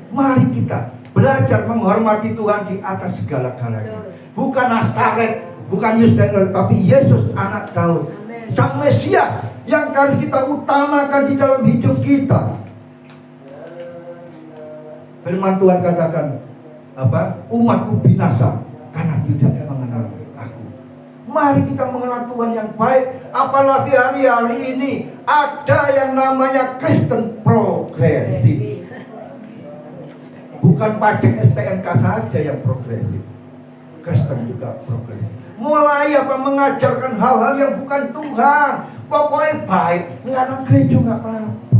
Mari kita belajar menghormati Tuhan di atas segala-galanya. Bukan Nazaret, bukan Yesus, tapi Yesus anak Daud, Sang Mesias yang harus kita utamakan di dalam hidup kita. Firman Tuhan katakan apa? Umatku binasa karena tidak mengenal aku. Mari kita mengenal Tuhan yang baik. Apalagi hari-hari ini ada yang namanya Kristen progresif. Bukan pajak STNK saja yang progresif, Kristen juga progresif. Mulai apa? Mengajarkan hal-hal yang bukan Tuhan. Pokoknya baik, nggak ada gereja nggak apa-apa.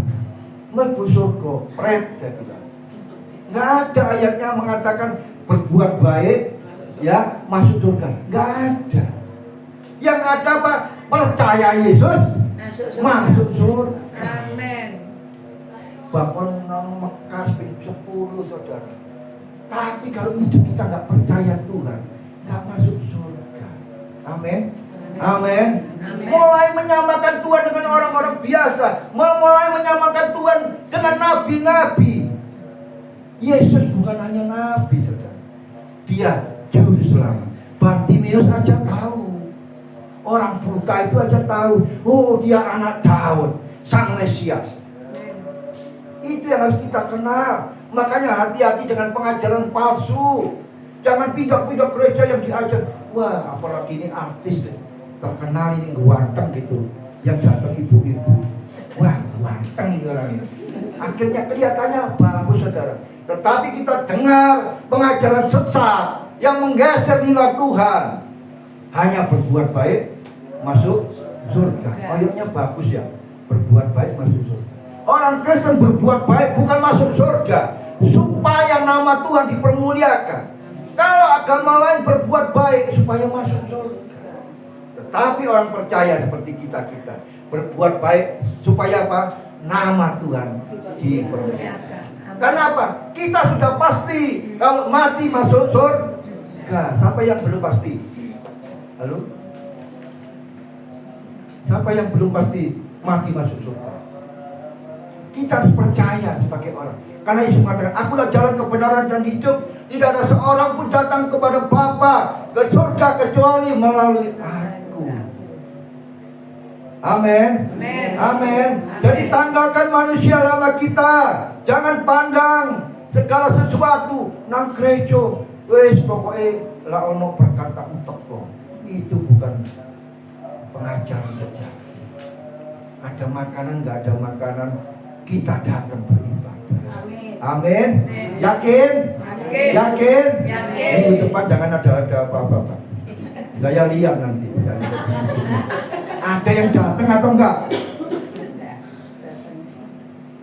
Mlebu surga, pret saya bilang. Nggak ada ayatnya mengatakan berbuat baik ya masuk surga. Nggak ada. Yang ada apa? Percaya Yesus masuk surga. Amin. Bahkan nang Mekas 10 saudara. Tapi kalau hidup kita nggak percaya Tuhan, nggak masuk surga. Amin. Amin. Mulai menyamakan Tuhan dengan orang-orang biasa, mulai menyamakan Tuhan dengan nabi-nabi. Yesus bukan hanya nabi, saudara. Dia juru selamat. Bartimeus aja tahu. Orang buta itu aja tahu. Oh, dia anak Daud, Sang Mesias. Itu yang harus kita kenal. Makanya hati-hati dengan pengajaran palsu. Jangan pindah-pindah gereja yang diajar. Wah, apalagi ini artis terkenal ini ganteng gitu. Yang datang ibu-ibu. Wah, ganteng ini orang ini. Akhirnya kelihatannya bagus, saudara. Tetapi kita dengar pengajaran sesat yang menggeser nilai Tuhan. Hanya berbuat baik masuk surga. Kayaknya bagus ya. Berbuat baik masuk surga. Orang Kristen berbuat baik bukan masuk surga, supaya nama Tuhan dipermuliakan. Kalau agama lain berbuat baik supaya masuk surga. Tetapi orang percaya seperti kita berbuat baik supaya apa? Nama Tuhan dipermuliakan. Kenapa? Kita sudah pasti kalau mati masuk surga. Siapa yang belum pasti? Halo? Siapa yang belum pasti mati masuk surga? Kita harus percaya sebagai orang. Karena Yesus mengatakan, akulah jalan kebenaran dan hidup. Tidak ada seorang pun datang kepada Bapa ke surga kecuali melalui aku. Amin. Amin. Jadi tanggalkan manusia lama kita. Jangan pandang segala sesuatu nang gereja. Wes pokoknya la ono berkata utek. Itu bukan pengajaran sejati. Ada makanan, nggak ada makanan, kita datang beribadah. Amin. Yakin? Yakin? Minggu depan jangan ada apa-apa, Pak. Saya lihat nanti. Ada yang datang atau enggak?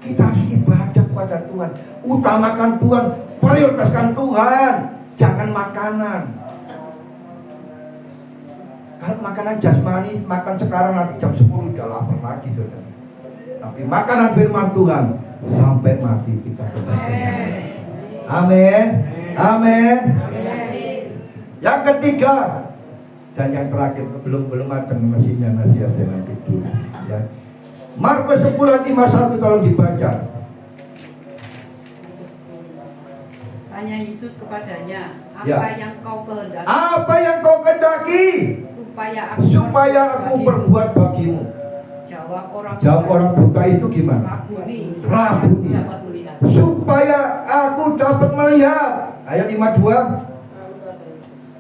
Kita harus ibadah kepada Tuhan. Utamakan Tuhan, prioritaskan Tuhan, jangan makanan. Kalau makanan jasmani, makan sekarang nanti jam 10 udah lapar lagi, saudara. Tapi makanan firman Tuhan sampai mati kita tetap. Amin. Amin. Yang ketiga dan yang terakhir, belum ada masih ada nanti dulu. Ya. Markus 10 ayat 51 tolong dibaca. Tanya Yesus kepadanya, apa Ya. yang kau kehendaki? Apa yang kau kehendaki? Supaya aku berbuat bagimu. Jawab orang buta itu gimana? Rabuni. Supaya aku dapat melihat. Ayat 52.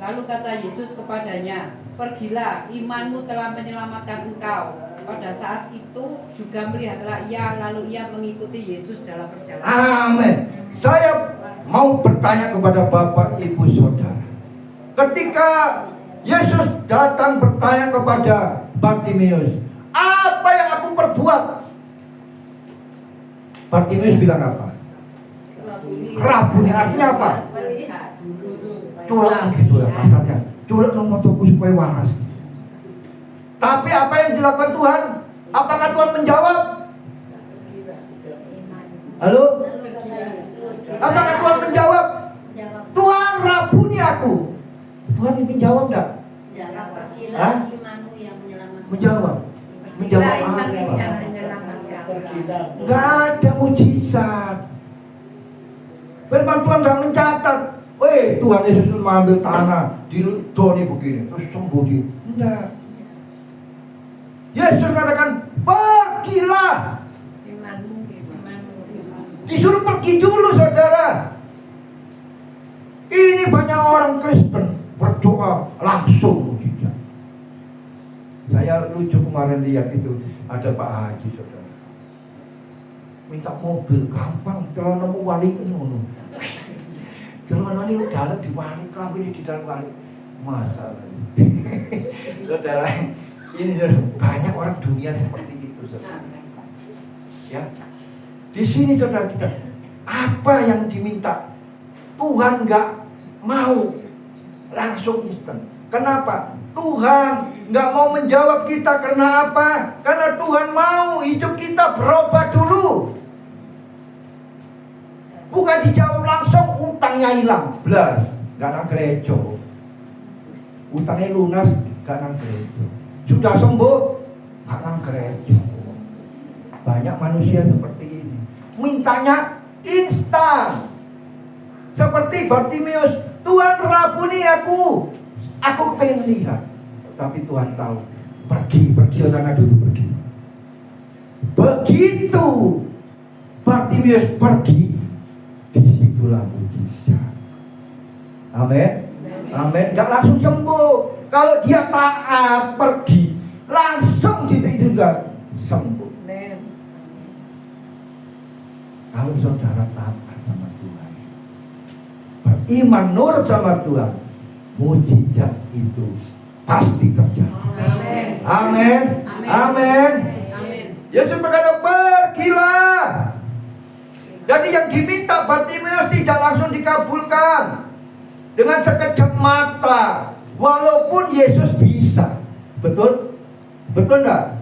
Lalu kata Yesus kepadanya, pergilah, imanmu telah menyelamatkan engkau. Pada saat itu juga melihatlah ia, lalu ia mengikuti Yesus dalam perjalanan. Amin. Saya mau bertanya kepada Bapak, Ibu, Saudara. Ketika Yesus datang bertanya kepada Bartimeus, apa yang aku perbuat? Bartimeus bilang apa? Rabuni, artinya apa? Culak gitu ya kasarnya. Culak nomor tuku supaya waras. Tapi apa yang dilakukan Tuhan? Apakah Tuhan menjawab? Halo? Apakah Tuhan menjawab? Tuhan rabuni aku. Tuhan ini menjawab enggak? Hah? Menjawab. Menjawab apa? Enggak ada mujizat. Firman Tuhan enggak mencatat. Weh, Tuhan Yesus mengambil tanah di Doni begini, terus sembuh di. Enggak. Yesus mengatakan, pergilah. Disuruh pergi dulu, saudara. Ini banyak orang Kristen berdoa langsung mujizat. Saya lucu kemarin lihat itu, ada Pak Haji, saudara. Minta mobil gampang, kalau nemu wali ini. Celana ini dalam di wali, kelamin di dalam wali. Masalah. Saudara, ini banyak orang dunia seperti itu, saudara. Ya. Di sini saudara kita, apa yang diminta Tuhan nggak mau langsung instan. Kenapa? Tuhan nggak mau menjawab kita karena apa? Karena Tuhan mau hidup kita berubah dulu. Bukan dijawab langsung, utangnya utangnya hilang, blas, gak nang gereja. Utangnya lunas, gak nang gereja. Sudah sembuh, gak nang gereja. Banyak manusia seperti ini, mintanya instan. Seperti Bartimeus, Tuhan rabuni aku pengen lihat. Tapi Tuhan tahu, pergi ke sana dulu, pergi. Begitu Bartimeus pergi, disitulah mujizat. Amin. Amin. Gak langsung sembuh. Kalau dia taat pergi, langsung itu juga sembuh. Kalau saudara taat sama Tuhan, beriman nurut sama Tuhan, mujizat itu pasti terjadi. Amin. Amin. Amin. Yesus berkata, pergilah. Jadi yang diminta Bartimeus tidak langsung dikabulkan dengan sekejap mata, walaupun Yesus bisa. Betul? Betul enggak?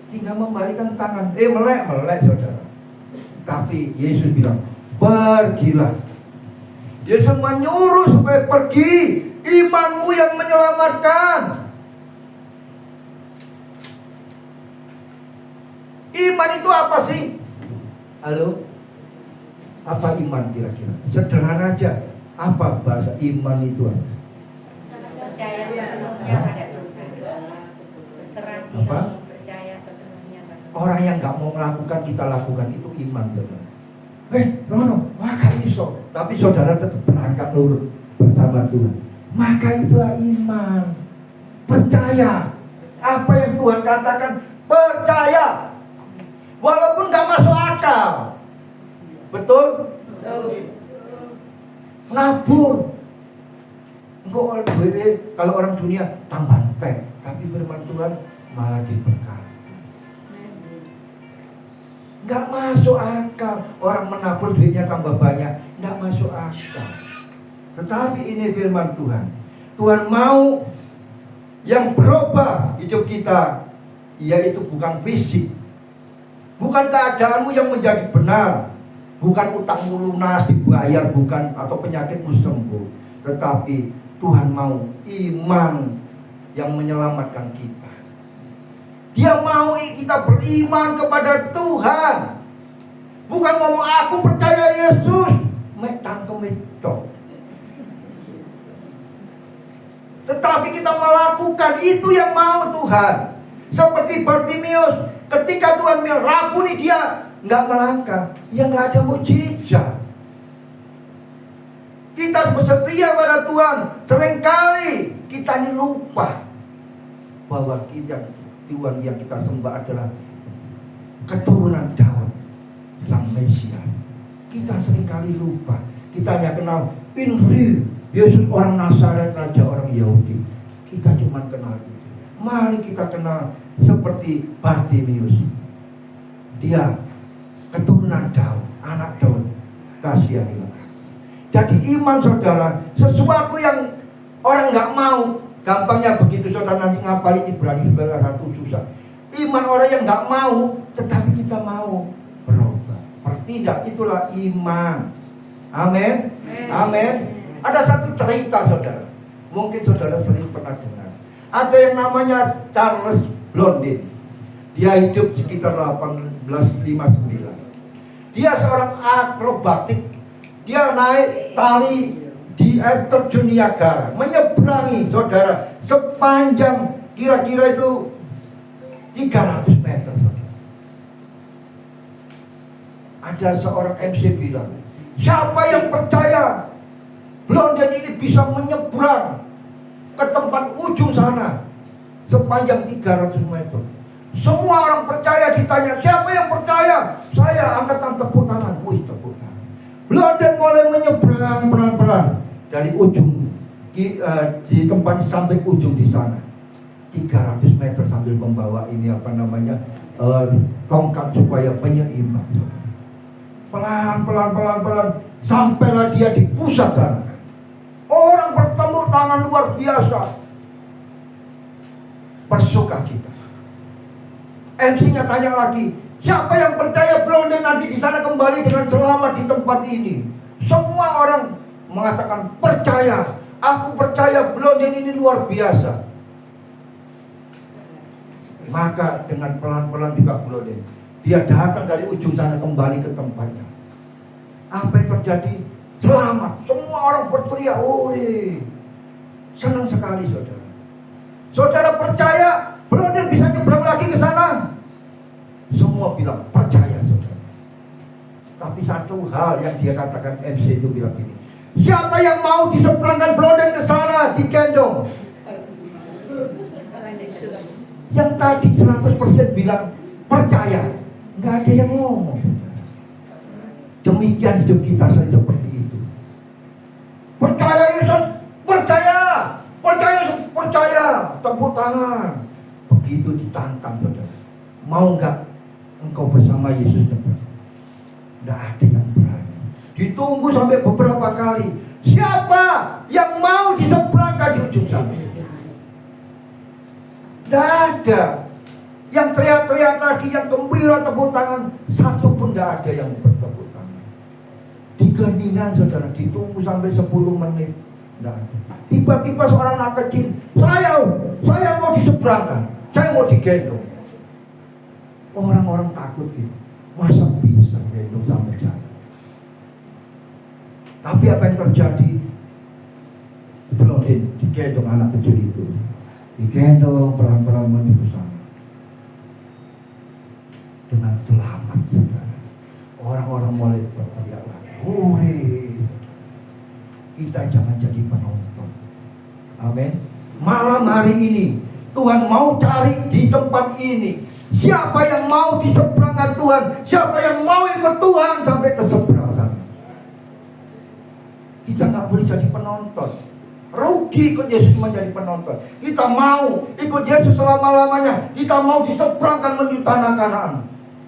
Tinggal membalikan tangan. Melek saudara. Tapi Yesus bilang, pergilah. Yesus menyuruh supaya pergi. Imanmu yang menyelamatkan. Iman itu apa sih? Halo? Apa iman kira-kira? Sederhana aja. Apa bahasa iman itu? Percaya sepenuhnya pada Tuhan. Berserah diri, Apa? percaya sepenuhnya pada Tuhan. Orang yang gak mau melakukan, kita lakukan, itu iman, betul. Rono, maka iso. Tapi saudara tetap berangkat nurut bersama Tuhan. Maka itulah iman. Percaya apa yang Tuhan katakan, percaya walaupun gak masuk akal. Betul? Nabur. Kalau orang dunia tambah teh, tapi firman Tuhan malah diberkati. Gak masuk akal. Orang menabur duitnya tambah banyak, gak masuk akal. Tetapi ini firman Tuhan. Tuhan mau yang berubah hidup kita, yaitu bukan fisik, bukan keadaanmu yang menjadi benar, bukan utangmu lunas dibayar, bukan, atau penyakitmu sembuh, tetapi Tuhan mau iman yang menyelamatkan kita. Dia mau kita beriman kepada Tuhan, bukan ngomong aku percaya Yesus, tetapi kita melakukan itu yang mau Tuhan. Seperti Bartimeus, ketika Tuhan bilang rabuni, dia nggak melangkah, ya nggak ada mujizat. Kita harus setia pada Tuhan. Seringkali kita ini lupa bahwa Tuhan yang kita sembah adalah keturunan Daud, sang Mesias. Kita seringkali lupa. Kita hanya kenal Injil Yesus orang Nazaret, raja orang Yahudi. Kita cuma kenal itu. Mari kita kenal seperti Bartimeus. Dia keturunan Daud, anak Daud. Kasihanilah. Jadi iman saudara, sesuatu yang orang nggak mau, gampangnya begitu saudara nanti ngapalin Ibrani 11:1 susah. Iman orang yang nggak mau, tetapi kita mau berubah, bertindak, itulah iman. Amin. Amin. Ada satu cerita saudara, mungkin saudara sering pernah dengar. Ada yang namanya Charles Blondin. Dia hidup sekitar 1859. Dia seorang akrobatik. Dia naik tali di air terjun Niagara, menyeberangi saudara sepanjang kira-kira itu 300 meter saudara. Ada seorang MC bilang, siapa yang percaya Blondin ini bisa menyeberang ke tempat ujung sana sepanjang 300 meter. Semua orang percaya, ditanya siapa yang percaya, saya angkatan tepuk tangan. Wih, tepuk tangan. Blondin mulai menyeberang pelan-pelan dari ujung di tempat sampai ujung di sana 300 meter sambil membawa ini tongkat supaya penyeimbang. Pelan sampailah dia di pusat sana. Orang bertemu tangan luar biasa, bersukacita. MC-nya tanya lagi, siapa yang percaya Blondin nanti di sana kembali dengan selamat di tempat ini? Semua orang mengatakan percaya. Aku percaya Blondin ini luar biasa. Maka dengan pelan-pelan juga Blondin, dia datang dari ujung sana kembali ke tempatnya. Apa yang terjadi? Selamat. Semua orang berteriak, "Ore!" Senang sekali saudara. Saudara percaya Blondin bisa nyebrang lagi ke sana? Semua bilang percaya saudara. Tapi satu hal yang dia katakan, MC itu bilang gini, siapa yang mau diseberangkan Blondin ke sana, digendong? Yang tadi 100% bilang percaya, nggak ada yang ngomong. Demikian hidup kita sering seperti itu. Percaya Yesus, percaya, percaya, percaya, tepuk tangan. Begitu ditantang saudara, mau nggak engkau bersama Yesus nyebrang? Nggak ada yang berani. Ditunggu sampai beberapa kali. Siapa yang mau diseberangkan di ujung sana? Nggak ada. Yang teriak-teriak tadi, yang gembira tepuk tangan, satu pun nggak ada yang bertepuk tangan. Di keningan saudara, ditunggu sampai 10 menit, nggak ada. Tiba-tiba seorang anak kecil, saya mau diseberangkan, saya mau digendong. Orang-orang takut gitu, masa bisa gendong sampai jalan? Tapi apa yang terjadi? Blondin digendong anak kecil itu, digendong pelan-pelan menuju sana. Dengan selamat saudara. Orang-orang mulai berteriak lagi, "Hore!" Kita jangan jadi penonton. Amin. Malam hari ini Tuhan mau cari di tempat ini, siapa yang mau diseberangkan Tuhan, siapa yang mau ikut Tuhan sampai ke seberang sana. Kita nggak boleh jadi penonton. Rugi ikut Yesus menjadi penonton. Kita mau ikut Yesus selama-lamanya. Kita mau diseberangkan menuju tanah Kanaan,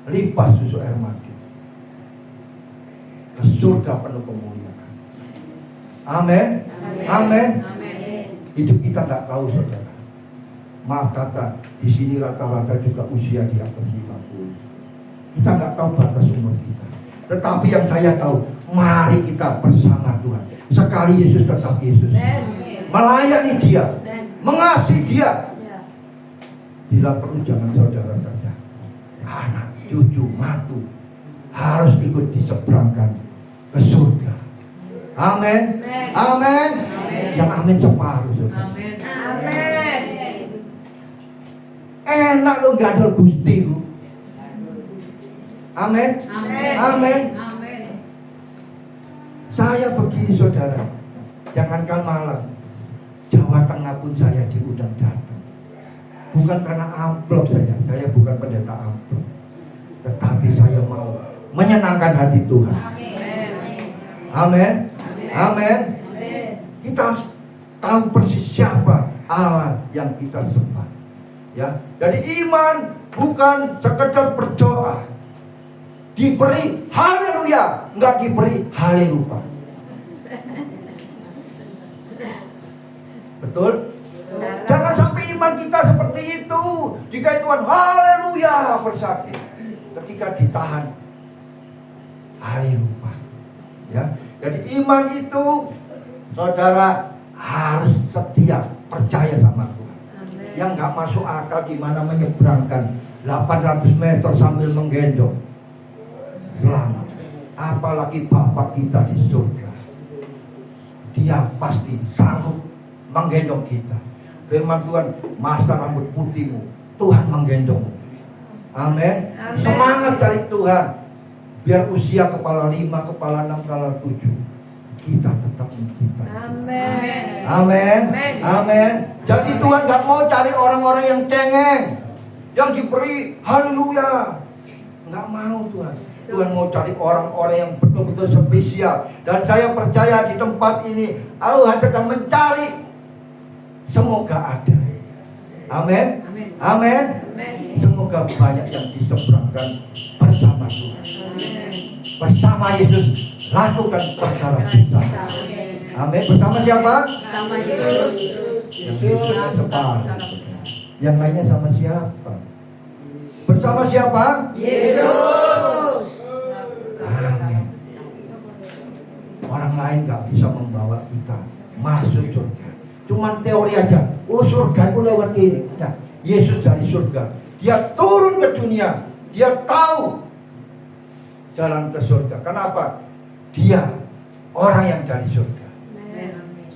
limpah susu air mati, ke surga penuh kemuliaan. Amin. Amin. Hidup kita tak tahu saudara. Maaf kata, di sini rata-rata juga usia di atas 50. Kita nggak tahu batas umur kita. Tetapi yang saya tahu, mari kita bersama Tuhan. Sekali Yesus tetap Yesus. Melayani Dia, mengasihi Dia. Bila perlu jangan saudara saja, anak, cucu, mantu harus ikut diseberangkan ke surga. Amin. Amin. Yang amin separuh saudara. Amin. Enak lo gak ada Gusti lu. Amin. Amin. Saya begini saudara, jangankan malam, Jawa Tengah pun saya diundang datang. Bukan karena amplop saya bukan pendeta amplop, tetapi saya mau menyenangkan hati Tuhan. Amin. Amin. Kita tahu persis siapa Allah yang kita sembah. Ya, jadi iman bukan sekedar berdoa, diberi haleluya, nggak diberi halelupa. Betul? Jangan sampai iman kita seperti itu. Jika Tuhan haleluya bersaksi, ketika ditahan haleluya. Ya, jadi iman itu saudara harus setia, percaya sama Tuhan. Yang nggak masuk akal gimana menyeberangkan 800 meter sambil menggendong. Selamat. Apalagi Bapak kita di surga, Dia pasti sanggup menggendong kita. Firman Tuhan, masa rambut putihmu Tuhan menggendongmu. Amin. Semangat dari Tuhan. Biar usia kepala 5, kepala 6, kepala 7, kita tetap mencintai. Amin. Amin. Amin. Jadi Tuhan gak mau cari orang-orang yang cengeng, yang diberi haleluya. Gak mau Tuhan. Tuhan mau cari orang-orang yang betul-betul spesial. Dan saya percaya di tempat ini Allah sedang mencari. Semoga ada. Amin. Amin. Semoga banyak yang diseberangkan bersama Tuhan. Bersama Yesus lakukan perkara besar. Amin. Bersama siapa? Sama Yesus. Yesus separuh. Yang lainnya sama siapa? Bersama siapa? Yesus. Amin. Orang lain gak bisa membawa kita masuk surga. Cuman teori aja. Oh surga itu lewat ini. Nah, Yesus dari surga. Dia turun ke dunia. Dia tahu jalan ke surga. Kenapa? Dia orang yang dari surga.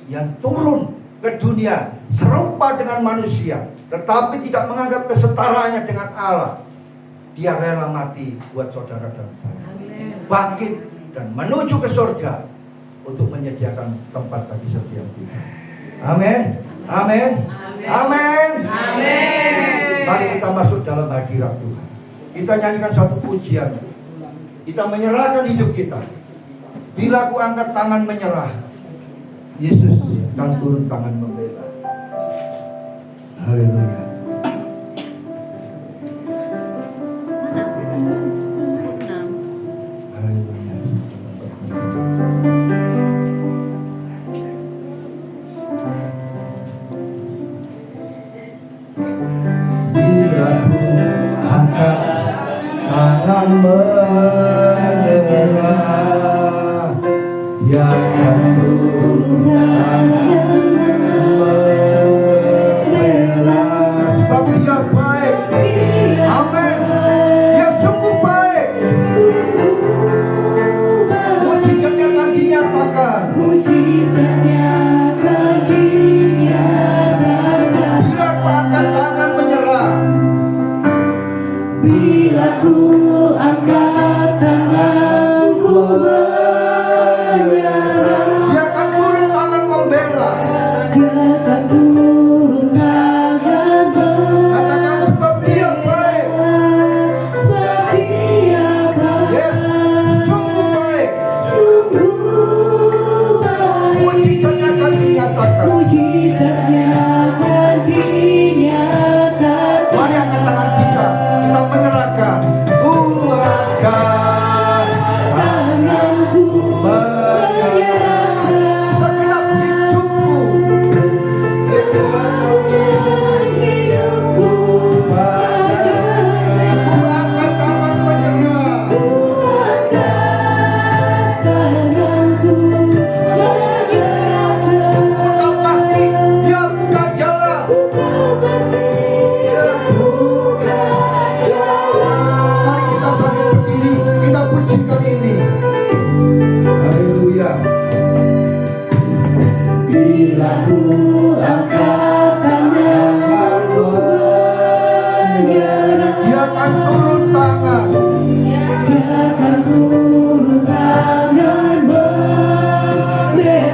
Yang turun ke dunia serupa dengan manusia, tetapi tidak menganggap kesetaraannya dengan Allah. Dia rela mati buat saudara dan saya. Bangkit dan menuju ke surga untuk menyediakan tempat bagi setiap kita. Amin. Amin. Amin. Amin. Mari kita masuk dalam hadirat Tuhan. Kita nyanyikan satu pujian. Kita menyerahkan hidup kita. Bila aku angkat tangan menyerah, Yesus akan turun tangan membela. Haleluya. Bila ku angkat tangan menyerah, Dia akan turun tangan membela. Sebab Dia baik. Amin. Dia sungguh baik. Mujizatnya akan dinyatakan. Bila ku angkat tangan menyerah, Bila ku angkat tanganku menyerah, Dia akan turun tangan membela. Dia akan turun tangan Katakan sebab Dia baik. sebab Dia Yes, sungguh baik. sungguh baik. Mujizatnya akan dinyatakan. Mujizatnya akan dinyatakan. Mari angkat tangan kita menyerahkan. Ku angkat Tanganku menyerahkan segenap hidupku, segenap hidupku padamu. Ku angkat tangan menyerah. tanganku menyerahkan. Kau pasti Dia buka jalan. Kau pasti buka jalan. Mari kita bangkit berdiri, kita pujikan ini. Haleluya. Bila ku angkat tanganku menyerah, Dia akan turun tangan. Dia akan turun tangan membela.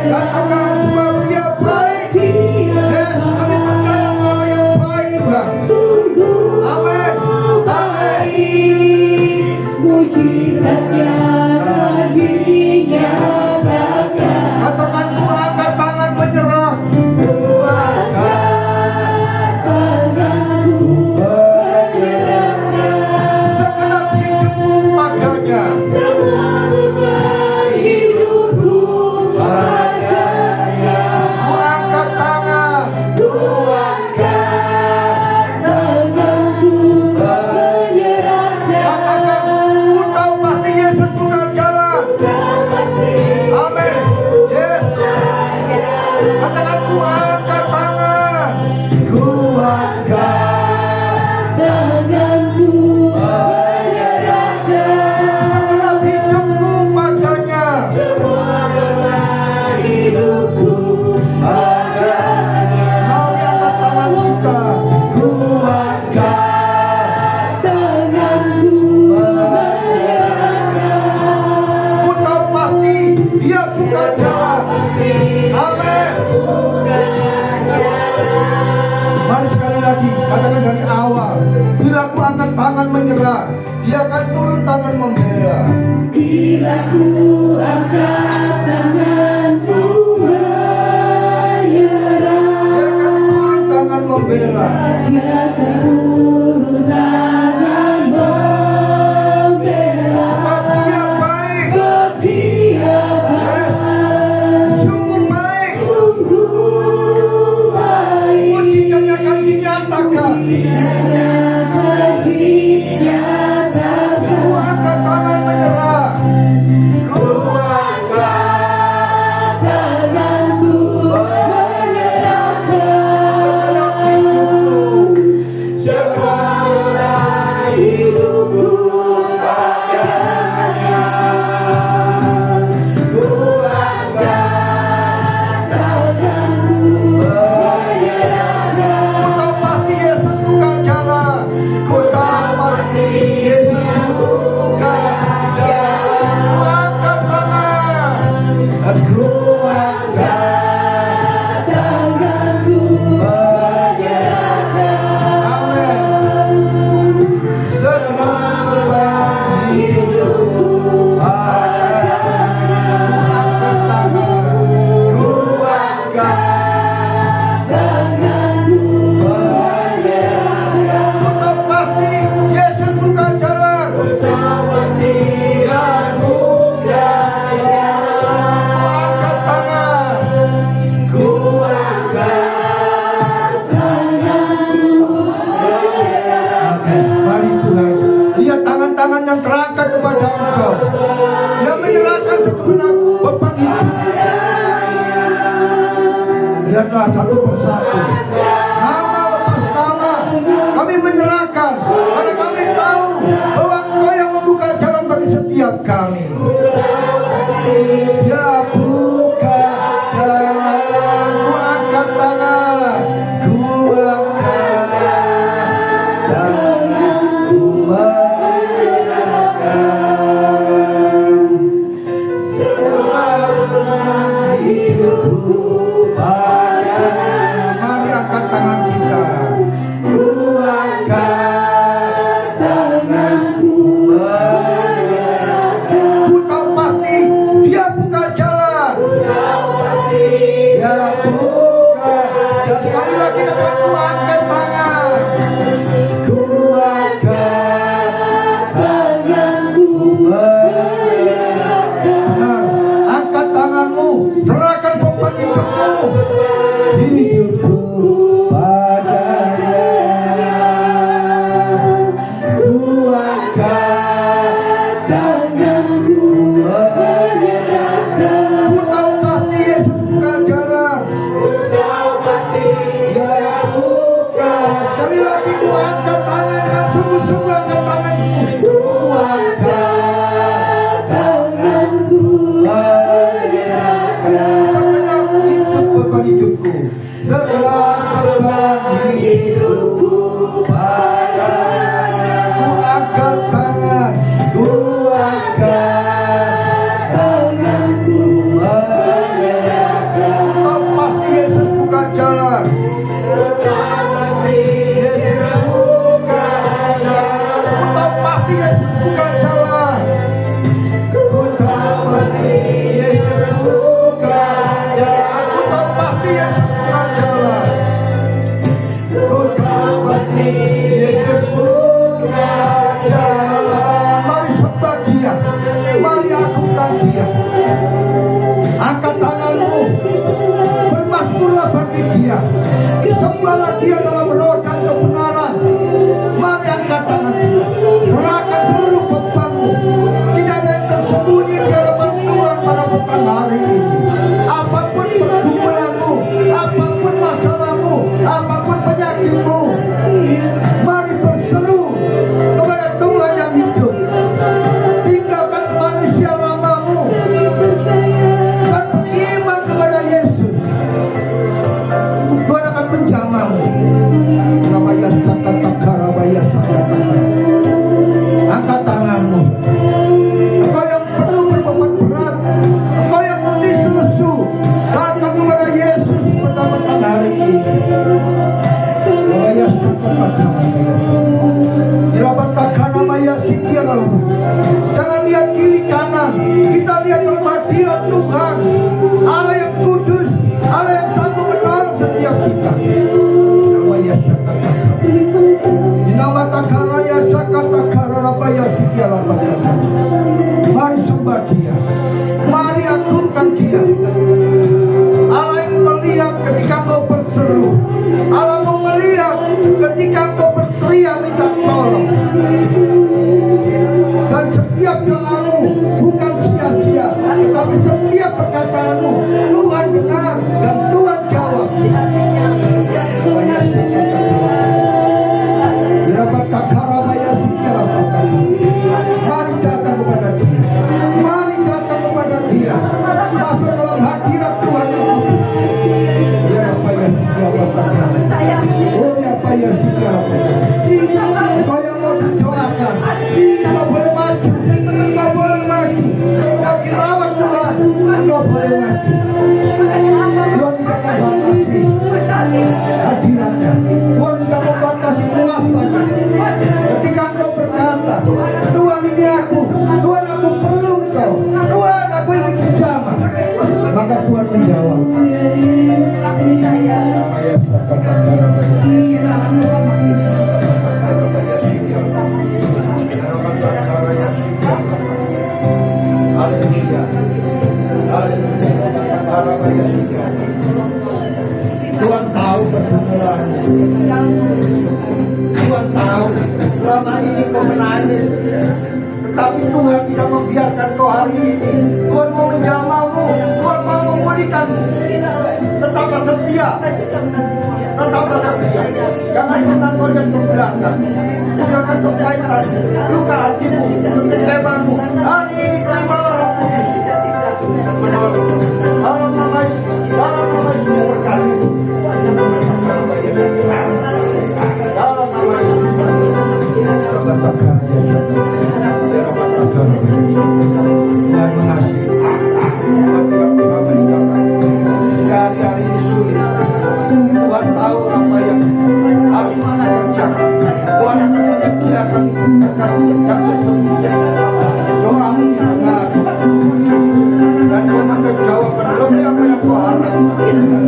Katakan sebab Dia baik. Yes, kami percaya Engkau yang baik Tuhan. Sungguh Amin. baik, mujizatnya akan dinyatakan. Katakan ku angkat tangan menyerah. Ku angkat Lihatlah satu persatu, nama lepas nama, kami menyerahkan, karena kami tahu bahwa Engkau yang membuka jalan bagi setiap kami. Ya buka jalan, ku angkat tangan, ku angkat tangan, ku menyerahkan selama hidupku. Mari angkat tangan kita. Ku angkat tanganku menyerahkan. Ku tahu pasti Dia buka jalan. Dia buka. Dan sekali lagi dengan ku angkat tangan. Ku angkat tanganku menyerahkan. Benar, angkat tanganmu, serahkan beban hidupmu. Hidupku padanya, ku angkat tanganku menyerahkan. Ku tahu pasti Yesus buka jalan. Ku tahu pasti Dia buka. Sekali lagi ku angkat tangan dengan sungguh-sungguh, angkat tanganku. Ku angkat tanganku menyerahkan. Segenap hidup beban hidupku, segenap beban hidupku padanya. Ku angkat tangan, ku angkat tanganku menyerahkan. Tahu pasti Yesus buka jalan. Tahu pasti Yesus buka jalan. Ku tahu pasti Yesus buka jalan. Ku tahu pasti Yesus buka jalan. Ku tahu pasti Yesus buka jalan. Ku tahu pasti Yesus buka jalan. Mari sembah Dia, mari agungkan Dia. Angkat tanganmu, bermasmurlah bagi Dia, sembahlah Dia dalam roh dan kebenaran. Mari angkat tangan, serahkan seluruh bebanmu. Tidak ada yang tersembunyi di hadapan Tuhan pada petang hari ini. Apapun pergumulanmu, apapun masalahmu, apapun penyakitmu, mari berseru kepada Tuhan yang hidup. Tinggalkan manusia lamamu dan beriman kepada Yesus. Tuhan akan menjamahmu. Rabaya sakata karabaya sakata. Angkat tanganmu. Engkau yang penuh berbeban berat, engkau yang letih lesu, datang kepada Yesus pada petang hari ini. Rabaya sakata karabaya. Dirabatakan namanya sikiran. Jangan lihat kiri kanan, kita lihat dalam hadirat Tuhan, Allah yang kudus, Allah yang sanggup menolong setiap kita. Rabaya sakata. Dinamatakaraya sakata karabaya sikiran. Mari sembah Dia, mari agungkan Dia. Allah yang melihat ketika engkau berseru, Allah mau melihat ketika engkau berteriak minta tolong. Dan setiap doamu bukan sia-sia, tetapi setiap perkataanmu Tuhan dengar dan Tuhan jawab. Mari datang kepada Dia, mari datang kepada Dia, masuk dalam hadirat Tuhan yang kudus. Ya apa yang Dia katakan, oh ya apa yang Dia katakan. Engkau yang mau didoakan, engkau boleh maju, engkau boleh maju, engkau mau dirawat Tuhan, engkau boleh maju. Tuhan tidak membatasi hadiratnya. Tuhan tidak membatasi kuasanya. Ketika engkau berkata, Tuhan ini aku, Tuhan aku perlu engkau, Tuhan aku ingin bersama, maka Tuhan menjawab. Tuhan tahu pergumulanmu. Tuhan tahu selama ini kau menangis, tetapi Tuhan tidak membiarkan kau hari ini. Tuhan mau menjamahmu, Tuhan mau memulihkanmu. Tetaplah setia, tetaplah setia. Jangan pernah kau lihat ke belakang. Tinggalkan kepahitan, luka hatimu, kekecewaanmu. Hari ini terimalah Roh Kudus. Dalam nama Yesus berkati. Dalam nama Yesus. Tuhan mengasihi. Tuhan tidak pernah meninggalkan. Jika hari-hari ini sulit, Tuhan tahu apa yang harus kita kerjakan. Tuhan akan menyediakan berkat yang sesungguhnya. Doamu didengar dan Tuhan menjawabkan lebih apa yang kau harap.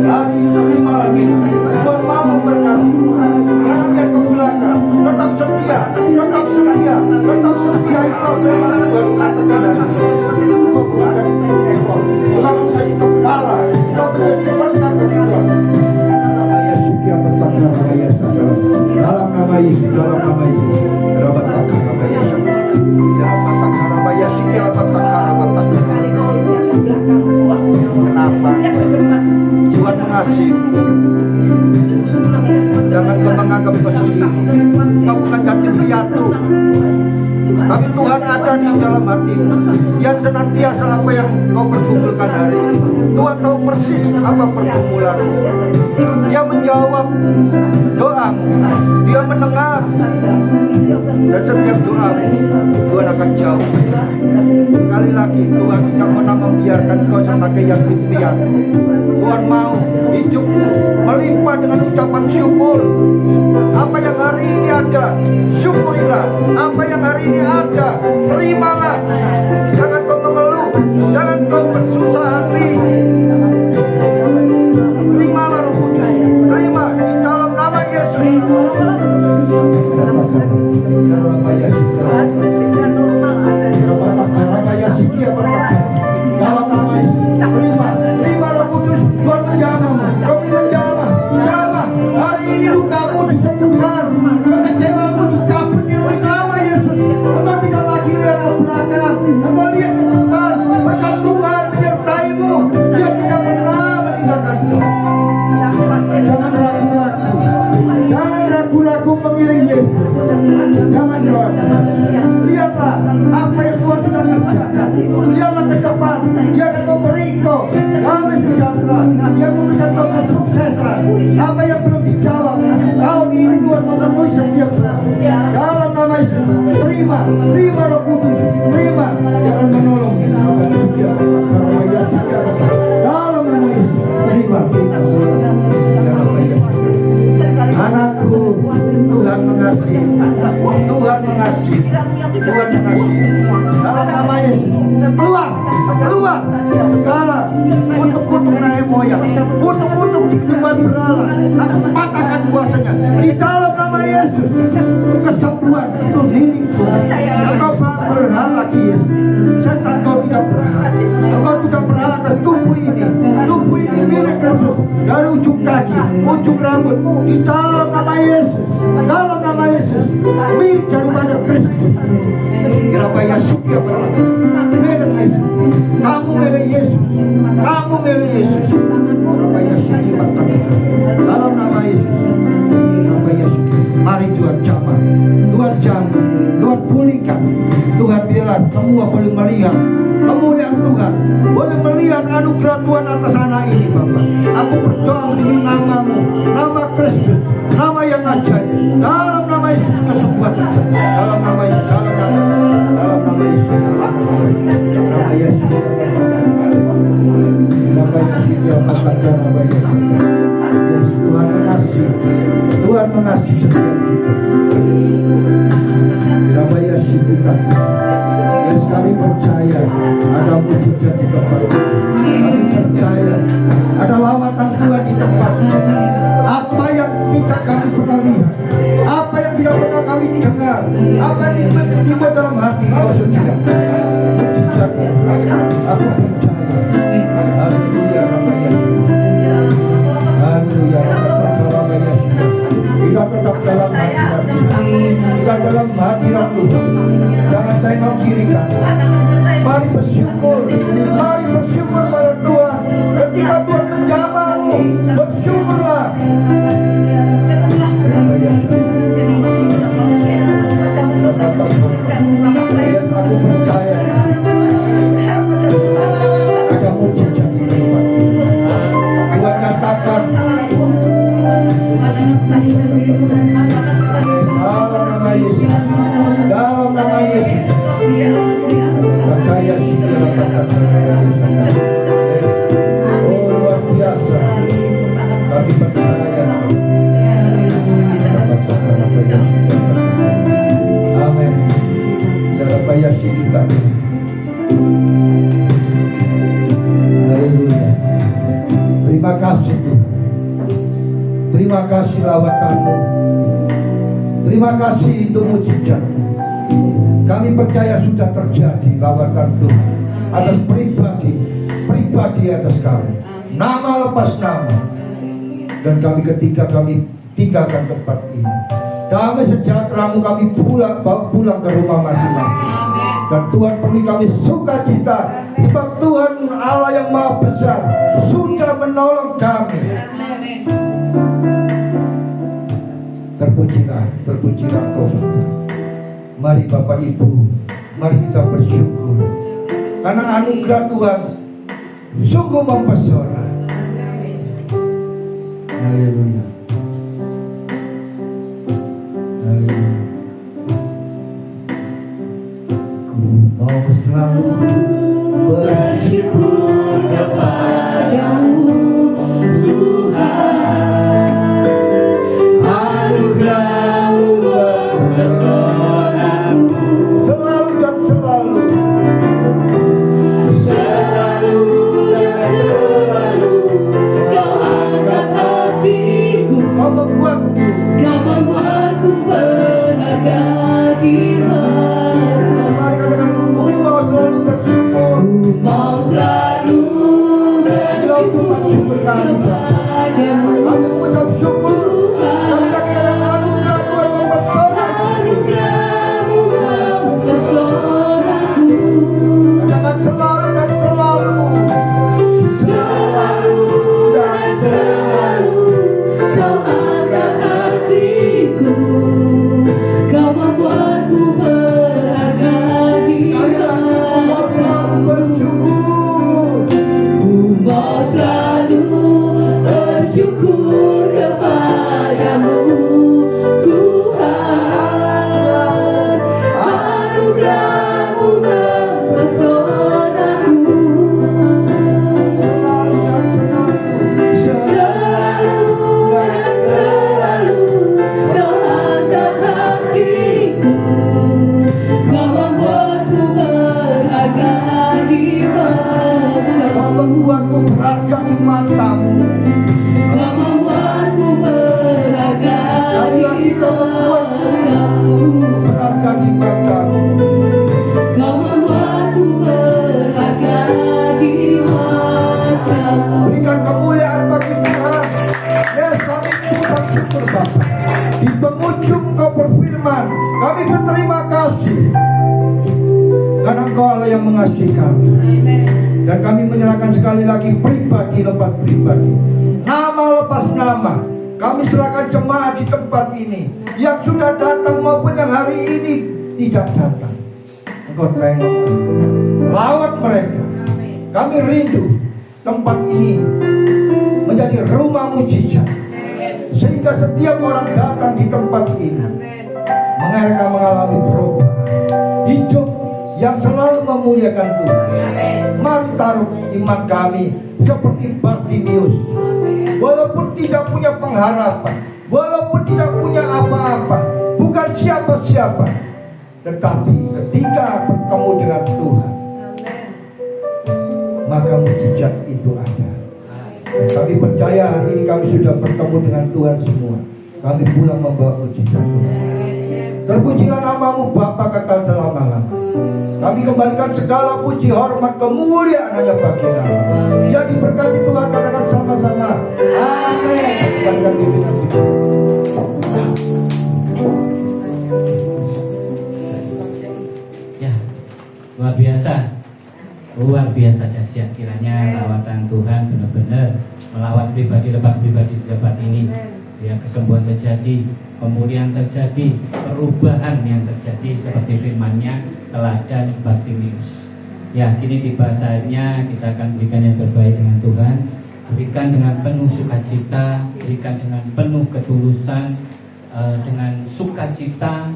Hari ini terima lagi. Tuhan mau memberkati. Jangan lihat ke belakang. Tetap setia, tetap setia, tetap setia. Itulah firman Tuhan mengatakan dari engkau bukan menjadi ekor, bukan menjadi kepala, engkau menjadi berkat bagi Tuhan. Nama Yesus dia berkata nama Yesus. Dalam nama Yesus, dalam nama Yesus. Dalam nama Yesus. Kenapa? Tuhan mengasihi. Jangan kau menganggap kau sendiri. Kau bukan yatim piatu, tapi Tuhan ada di dalam hatimu. Yang senantiasa apa yang kau pergumulkan hari ini. Tuhan tahu persis apa pergumulanmu. Dia menjawab doamu. Dia mendengar. Dan setiap doamu Tuhan akan jawab. Sekali lagi Tuhan tidak pernah membiarkan kau sebagai yatim piatu. Tuhan mau hidupmu melimpah dengan ucapan syukur. Apa yang hari ini ada, syukurilah. Apa yang hari ini ada, terimalah. Jangan kau mengeluh, jangan kau bersusah hati. Terimalah Roh Kudus, terima di dalam nama Yesus. Dalam nama Yesus, terima Roh Kudus. Tuhan menjamahmu, Roh menjamah, jamah. Hari ini lukamu disembuhkan, kekecewaanmu dicabut di nama Yesus. Engkau tidak lagi lihat ke belakang, engkau lihat ke depan. Berkat Tuhan menyertaimu. Dia tidak pernah meninggalkanmu. Jangan ragu-ragu, jangan ragu-ragu mengiring Yesus. Jangan ragu. Lihatlah apa yang Tuhan sudah kerjakan. Lihatlah ke depan. Dia akan memberi kau damai sejahtera. Dia memberikan kau kesuksesan. Apa yang belum dijawab, tahun ini Tuhan memenuhi setiap doa. Dalam nama Yesus, terima Roh Kudus, terima. Jangan menolong. Dalam nama Yesus, terima. Anakku, Tuhan mengasihi. Tuhan mengasihi. Tuhan mengasihi. Dalam nama Yesus, keluar segala kutuk-kutuk nenek moyang, kutuk-kutuk di tempat berhala, aku patahkan kuasanya di dalam nama Yesus. Kesembuhan itu milikku. Engkau berhak lagi, setan kau tidak berhak. Engkau tidak berhak atas tubuh ini. Tubuh ini milik Kristus. Dari ujung kaki, ujung rambut, di dalam nama Yesus, dalam nama Yesus, milik daripada Kristus. Kenapa Yesus dia berkata, milik Yesus, kamu milik Yesus, kamu milik Yesus. Kenapa Yesus dia berkata, dalam nama Yesus, kenapa Yesus, mari Tuhan jamah, Tuhan jamah, Tuhan pulihkan, Tuhan biarlah semua boleh melihat kemuliaan Tuhan, boleh melihat anugerah Tuhan atas anak ini Bapak. Aku berdoa demi namamu, nama Kristus, nama yang ajaib. Dalam nama Yesus kesembuhan terjadi. Dalam nama Yesus, dalam nama Yesus, dalam nama Yesus, dalam nama Yesus. Yes, Tuhan mengasihi. Tuhan mengasihi setiap kita. Rabaya Shivita. Yes, kami percaya ada mujizat di tempat ini. Kami percaya ada lawatan Tuhan di tempat ini. Apa yang tidak kami pernah lihat, apa yang tidak pernah kami dengar, apa yang tiba-tiba dalam hati kau sucikan. Mujizat. Aku percaya. Haleluya Rabaya. Haleluya. Kita tetap dalam hadirat Tuhan. Kita dalam hadirat Tuhan. Jangan tengok kiri kanan. Mari bersyukur. Mari bersyukur pada Tuhan. Ketika Tuhan menjamahmu, bersyukurlah. Yes, aku percaya ada mujizat di tempat ini. Tuhan nyatakan dalam nama Yesus percaya oh luar biasa kami percaya amin Rabaya Shivita. Haleluya. Terima kasih Tuhan. Terima kasih lawatanmu. Terima kasih untuk mujizatmu. Kami percaya sudah terjadi lawatan Tuhan atas pribadi atas kami. Nama lepas nama. Dan kami ketika kami tinggalkan tempat ini, damai sejahtera-Mu kami pulang ke rumah masing-masing. Dan Tuhan penuhi kami sukacita sebab Tuhan Allah yang Maha Besar sudah menolong kami. Terpujilah Engkau. Mari Bapak Ibu, mari kita bersyukur karena anugerah Tuhan sungguh mempesona. Haleluya. Haleluya. Ku mau selalu bersyukur kepadamu Tuhan. Anugerah-Mu mempesonaku selalu dan selalu. Selalu dan selalu Kau angkat hatiku. Kau membuatku berharga di mata. Mari katakan, ku mau selalu bersyukur. Ku mau selalu bersyukur kepadamu. Kami mengucap syukur. Kali lagi dalam anugerah Tuhan mempesona. Anugerah-Mu mempesonaku. Katakan selalu dan selalu. Selalu dan selalu Kau angkat hatiku. Kau membuatku berharga di mata-Mu. Ku mau selalu bersyukur kepadamu Tuhan. Anugerah-Mu mempesonaku. Selalu dan selalu Kau angkat hatiku. Kau membuatku berharga di mata-Mu. Kau membuatku berharga di mata-Mu. Kau membuatku berharga di mata-Mu. Berharga di mata-Mu. Kau membuatku berharga di mata-Mu. Berikan kemuliaan bagi Tuhan. Yes, kami mengucap syukur Bapa. Di penghujung Kau berfirman, kami berterima kasih karena Engkau Allah yang mengasihi kami. Dan kami menyerahkan sekali lagi pribadi lepas pribadi, nama lepas nama. Kami serahkan jemaat di tempat ini yang sudah datang maupun yang hari ini tidak datang. Engkau tengok, lawat mereka. Kami rindu tempat ini menjadi rumah mujizat, sehingga setiap orang datang di tempat ini mereka mengalami perubahan hidup yang selalu memuliakan Tuhan. Mari taruh iman kami seperti Bartimius. Walaupun tidak punya pengharapan, walaupun tidak punya apa-apa, bukan siapa-siapa, tetapi ketika bertemu dengan Tuhan, maka mujizat itu ada. Kami percaya hari ini kami sudah bertemu dengan Tuhan semua. Kami pulang membawa mujizat Tuhan. Terpujilah namamu Bapa kekal selama-lamanya. Kami kembalikan segala puji, hormat, kemuliaan hanya bagi nama. Ya diberkati Tuhan, katakan sama-sama. Amin. Katakan bimbingan kita. Ya, luar biasa dahsyat. Kiranya lawatan Tuhan benar-benar melawat pribadi lepas pribadi di tempat ini. Ya, kesembuhan terjadi, pemulihan terjadi, perubahan yang terjadi seperti firman-Nya, teladan Bartimius. Ya, kini tiba saatnya kita akan berikan yang terbaik dengan Tuhan. Berikan dengan penuh sukacita, berikan dengan penuh ketulusan, dengan sukacita,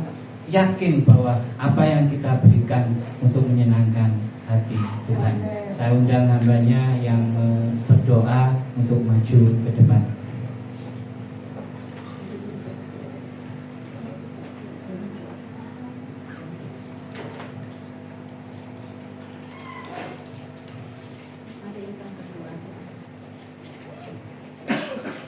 yakin bahwa apa yang kita berikan untuk menyenangkan hati Tuhan. Saya undang hambanya yang berdoa untuk maju ke depan.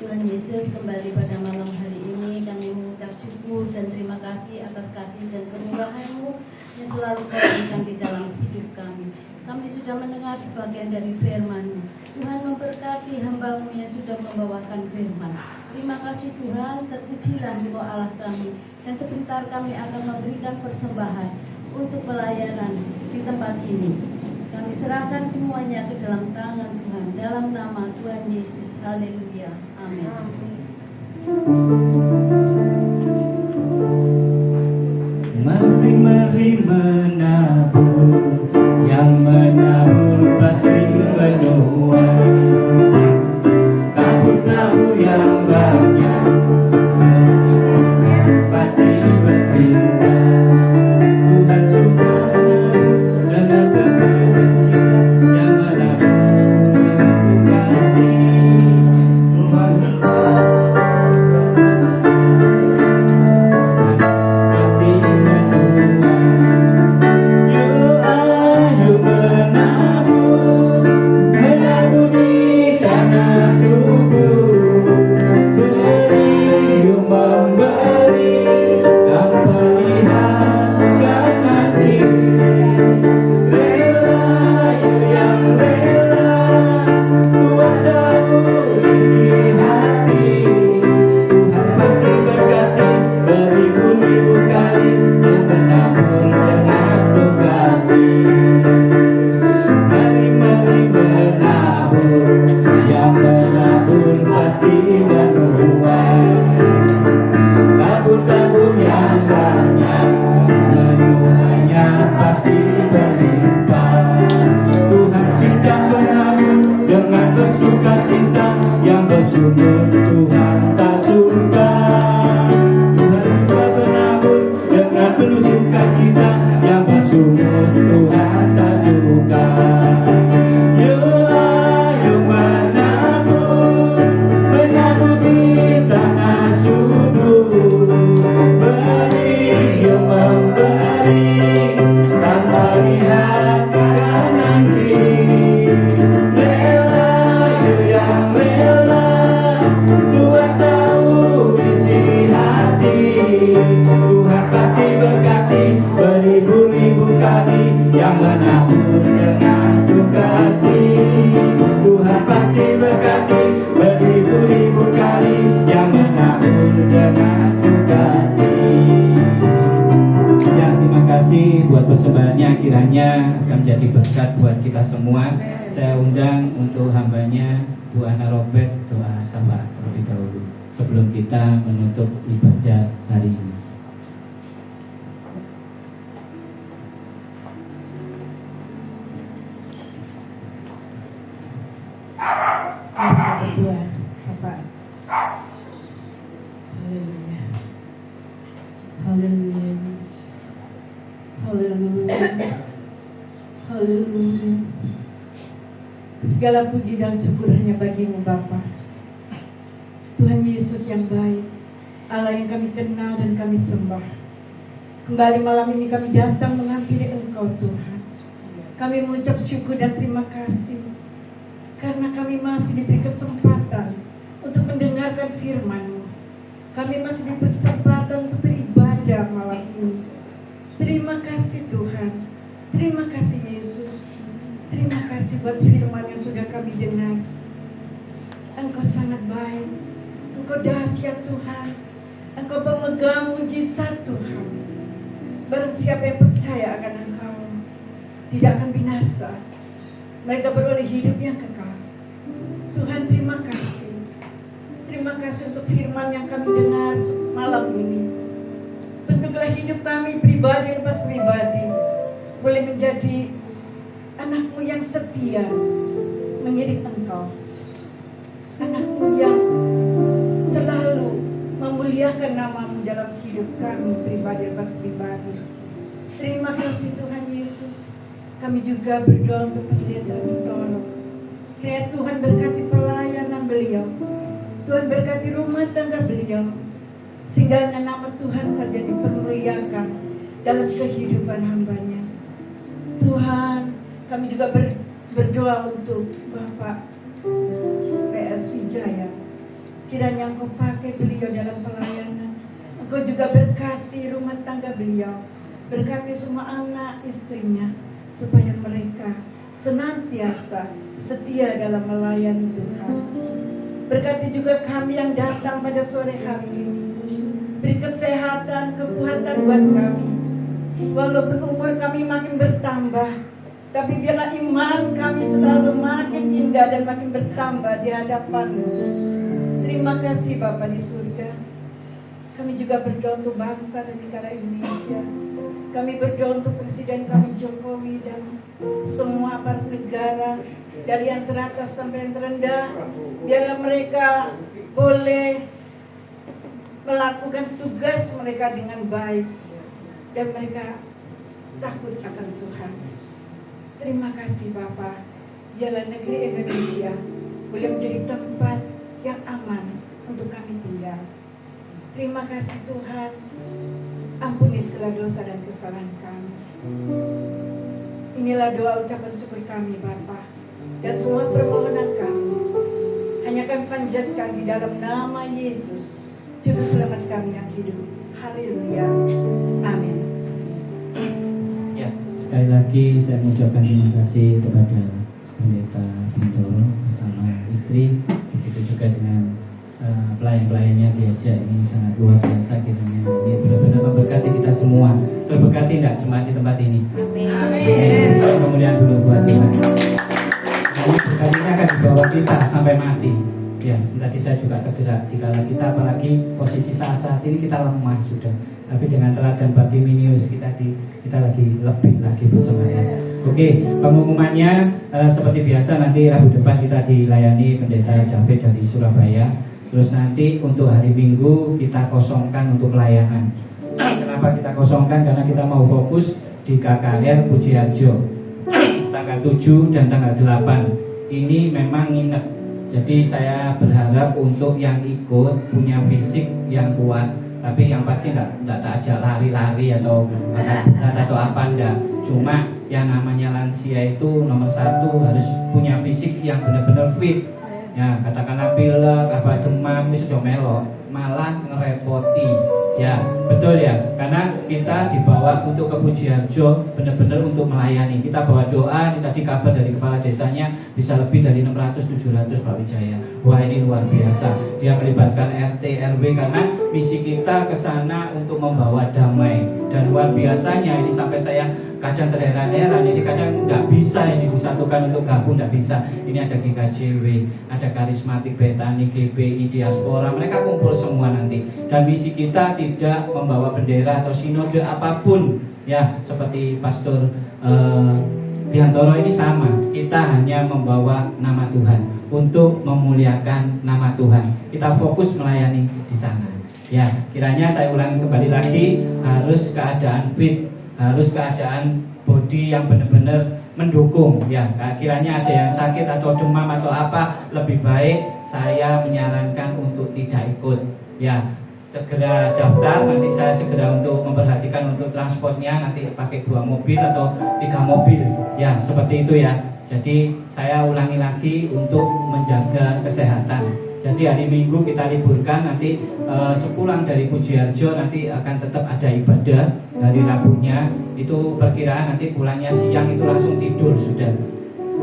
Tuhan Yesus, kembali pada malam hari ini kami mengucap syukur dan terima kasih atas kasih dan kemurahan-Mu yang selalu Kau berikan di dalam hidup kami. Kami sudah mendengar sebagian dari firman-Mu. Tuhan memberkati hamba-Mu yang sudah membawakan firman. Terima kasih Tuhan, terpujilah Engkau Allah kami. Dan sebentar kami akan memberikan persembahan untuk pelayanan di tempat ini. Kami serahkan semuanya ke dalam tangan Tuhan, dalam nama Tuhan Yesus. Haleluya. Amin. Mari menabur, yang menabur pasti menuai. Tabur-tabur yang banyak, pasti berpindah. Tuhan suka menabur dengan penuh sukacita, yang menabur dengan kasih. Tuhan pasti menuai. Yuk ayo menabur, menabur di tanah subur. Beri yuk memberi, tanpa lihat kanan kiri. Rela yuk yang rela, Tuhan tahu isi hati. Tuhan pasti berkati beribu-ribu kali yang menabur dengan penuh kasih. Mari menabur, yang menabur pasti menuai. Tabur-tabur yang banyak, menuainya pasti berlimpah. Tuhan cinta menabur dengan bersukacita, yang bersungguh Tuhan tak suka. Tuhan juga menabur dengan penuh sukacita, yang bersungguh Tuhan tak suka. Yuk ayo menabur, menabur di tanah subur. Beri yuk memberi, tanpa lihat kanan kiri. Rela yuk yang rela, Tuhan tahu isi hati. Tuhan pasti berkati beribu-ribu kali yang menabur dengan penuh kasih. Tuhan pasti berkati beribu-ribu kali yang menabur dengan penuh kasih. Ya, terima kasih buat persembahannya, kiranya akan menjadi berkat buat kita semua. Saya undang untuk hambanya Bu Ana Robert doa syafaat terlebih dahulu sebelum kita menutup ibadah hari ini. Kedua, syafaat. Haleluya. Haleluya Yesus. Haleluya. Haleluya. Segala puji dan syukur hanya bagi-Mu Bapa. Tuhan Yesus yang baik, Allah yang kami kenal dan kami sembah. Kembali malam ini kami datang menghampiri Engkau Tuhan. Kami mengucap syukur dan terima kasih karena kami masih diberi kesempatan untuk mendengarkan firman-Mu. Kami masih diberi kesempatan untuk beribadah malam ini. Terima kasih Tuhan. Terima kasih Yesus. Terima kasih buat firman yang sudah kami dengar. Engkau sangat baik. Engkau dahsyat Tuhan. Engkau pemegang mujizat Tuhan. Barang siapa yang percaya akan Engkau tidak akan binasa. Mereka beroleh hidup yang kekal. Tuhan terima kasih. Terima kasih untuk firman yang kami dengar malam ini. Bentuklah hidup kami pribadi lepas pribadi boleh menjadi anak-Mu yang setia mengiring Engkau. Anak-Mu yang selalu memuliakan nama-Mu dalam hidup kami pribadi lepas pribadi. Terima kasih Tuhan Yesus. Kami juga berdoa untuk pendeta Bintoro. Kiranya Tuhan berkati pelayanan beliau. Tuhan berkati rumah tangga beliau. Sehingga nama Tuhan saja dipermuliakan dalam kehidupan hamba-Nya. Tuhan, kami juga berdoa untuk Bapak PS Wijaya. Kiranya Engkau pakai beliau dalam pelayanan. Engkau juga berkati rumah tangga beliau. Berkati semua anak istrinya. Supaya mereka senantiasa setia dalam melayani Tuhan. Berkati juga kami yang datang pada sore hari ini. Beri kesehatan, kekuatan buat kami. Walaupun umur kami makin bertambah, tapi biarlah iman kami selalu makin indah dan makin bertambah di hadapan-Mu. Terima kasih Bapa di surga. Kami juga berdoa untuk bangsa dan negara Indonesia. Kami berdoa untuk Presiden kami Jokowi dan semua aparat negara, dari yang teratas sampai yang terendah. Biarlah mereka boleh melakukan tugas mereka dengan baik dan mereka takut akan Tuhan. Terima kasih Bapa. Biarlah negeri Indonesia boleh menjadi tempat yang aman untuk kami tinggal. Terima kasih Tuhan. Ampuni segala dosa dan kesalahan kami. Inilah doa ucapan syukur kami Bapa, dan semua permohonan kami hanya kami panjatkan di dalam nama Yesus, Juru Selamat kami yang hidup. Haleluya. Amin. Ya, sekali lagi saya mengucapkan terima kasih kepada Pendeta Bintoro bersama istri, begitu juga dengan pelayan-pelayannya diajak. Ini sangat luar biasa kiranya ini benar-benar memberkati kita semua. Terberkati tidak cuma di tempat ini. Amin. Kemudian dulu buat Tuhan. Ini berkatinya akan dibawa kita sampai mati. Ya, tadi saya juga tergerak dikala kita, apalagi posisi saat ini kita lemah sudah. Tapi dengan teladan Bartimeus kita lagi lebih lagi bersemangat. Oke, pengumumannya seperti biasa nanti Rabu depan kita dilayani Pendeta David dari Surabaya. Terus nanti untuk hari Minggu kita kosongkan untuk pelayanan. Kenapa kita kosongkan? Karena kita mau fokus di KKR Pujiharjo tanggal 7 dan tanggal 8. Ini memang nginep. Jadi saya berharap untuk yang ikut punya fisik yang kuat. Tapi yang pasti enggak ajak lari-lari atau berat atau apa enggak. Cuma yang namanya lansia itu nomor 1 harus punya fisik yang benar-benar fit. Ya, katakanlah pilek, apa demam, ini sudah melok, malah ngerepoti. Ya, betul ya. Karena kita dibawa untuk ke Pujiharjo benar-benar untuk melayani. Kita bawa doa, ini tadi kabar dari kepala desanya bisa lebih dari 600-700 Pak Wijaya. Wah, ini luar biasa. Dia melibatkan RT RW karena misi kita ke sana untuk membawa damai. Dan luar biasanya ini sampai saya kadang terheran-heran, ini kadang nggak bisa ini disatukan untuk gabung, nggak bisa. Ini ada GKJW, ada Karismatik Betani, GBI, Diaspora, mereka kumpul semua nanti. Dan misi kita tidak membawa bendera atau sinode apapun, ya seperti Pastor Bintoro ini sama. Kita hanya membawa nama Tuhan untuk memuliakan nama Tuhan. Kita fokus melayani di sana. Ya, kiranya saya ulangi kembali lagi, harus keadaan fit, harus keadaan body yang benar-benar mendukung ya. Kiranya ada yang sakit atau demam atau apa, lebih baik saya menyarankan untuk tidak ikut ya. Segera daftar, nanti saya segera untuk memperhatikan untuk transportnya, nanti pakai 2 mobil atau 3 mobil ya, seperti itu ya. Jadi saya ulangi lagi untuk menjaga kesehatan. Jadi hari Minggu kita liburkan, nanti sepulang dari Pujiharjo nanti akan tetap ada ibadah. Hari Rabunya itu perkiraan nanti pulangnya siang itu langsung tidur, sudah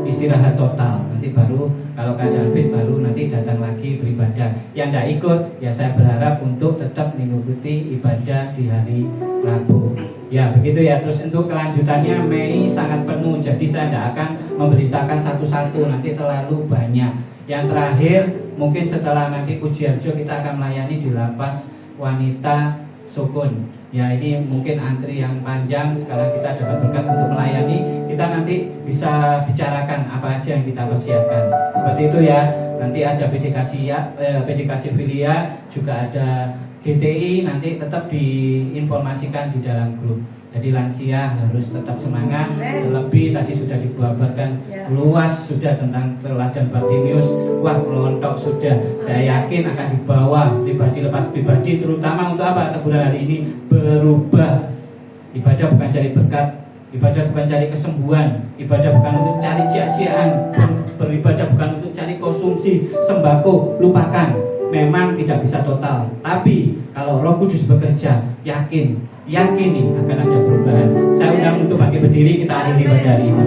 istirahat total. Nanti baru kalau keadaan fit baru nanti datang lagi beribadah. Yang tidak ikut ya saya berharap untuk tetap mengikuti ibadah di hari Rabu. Ya begitu ya. Terus untuk kelanjutannya Mei sangat penuh, jadi saya tidak akan memberitakan satu-satu, nanti terlalu banyak. Yang terakhir mungkin setelah nanti Pujiharjo kita akan melayani di lapas wanita Sukun. Ya ini mungkin antri yang panjang. Sekarang kita dapat berkat untuk melayani. Kita nanti bisa bicarakan apa aja yang kita persiapkan. Seperti itu ya. Nanti ada PDKasi Filia, juga ada GTI. Nanti tetap diinformasikan di dalam grup. Jadi lansia harus tetap semangat. Lebih tadi sudah dibubarkan luas sudah tentang teladan Bartimius. Wah melontok sudah. Saya yakin akan dibawa pribadi lepas pribadi, terutama untuk apa? Teguran hari ini berubah. Ibadah bukan cari berkat, ibadah bukan cari kesembuhan, ibadah bukan untuk cari cia-ciaan, beribadah bukan untuk cari konsumsi sembako. Lupakan, memang tidak bisa total. Tapi kalau Roh Kudus bekerja, yakin nih akan ada perubahan. Saya undang untuk bangkit berdiri, kita akhiri pada hari ini.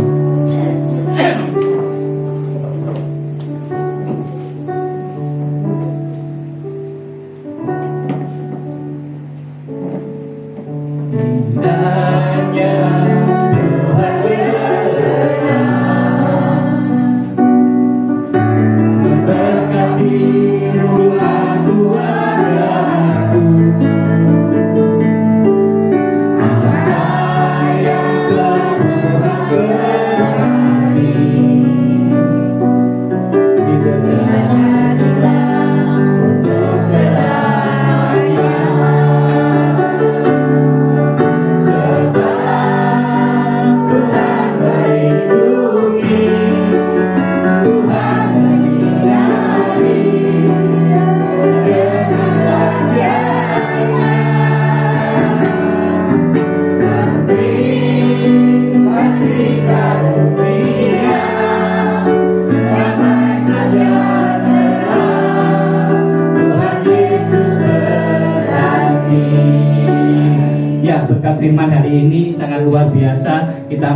Firman hari ini sangat luar biasa. Kita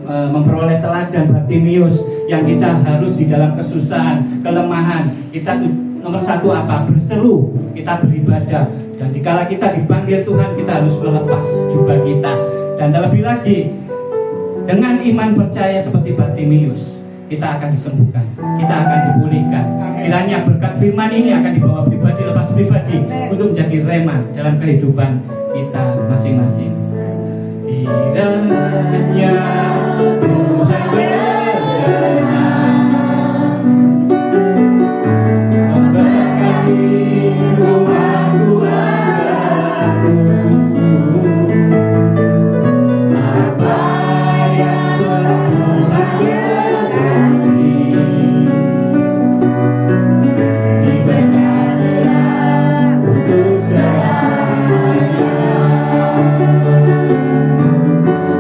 memperoleh teladan Bartimius yang kita harus di dalam kesusahan, kelemahan, kita nomor satu apa? Berseru, kita beribadah. Dan dikala kita dipanggil Tuhan, kita harus melepas jubah kita. Dan terlebih lagi, dengan iman percaya seperti Bartimius, kita akan disembuhkan, kita akan dipulihkan. Kiranya berkat firman ini akan dibawa pribadi lepas pribadi untuk menjadi rema dalam kehidupan kita masing-masing. Kiranya Tuhan berkenan memberkati rumah keluargaku. Apa yang telah Tuhan berkati ibadah untuk selamanya.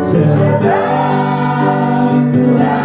Sebab Tuhan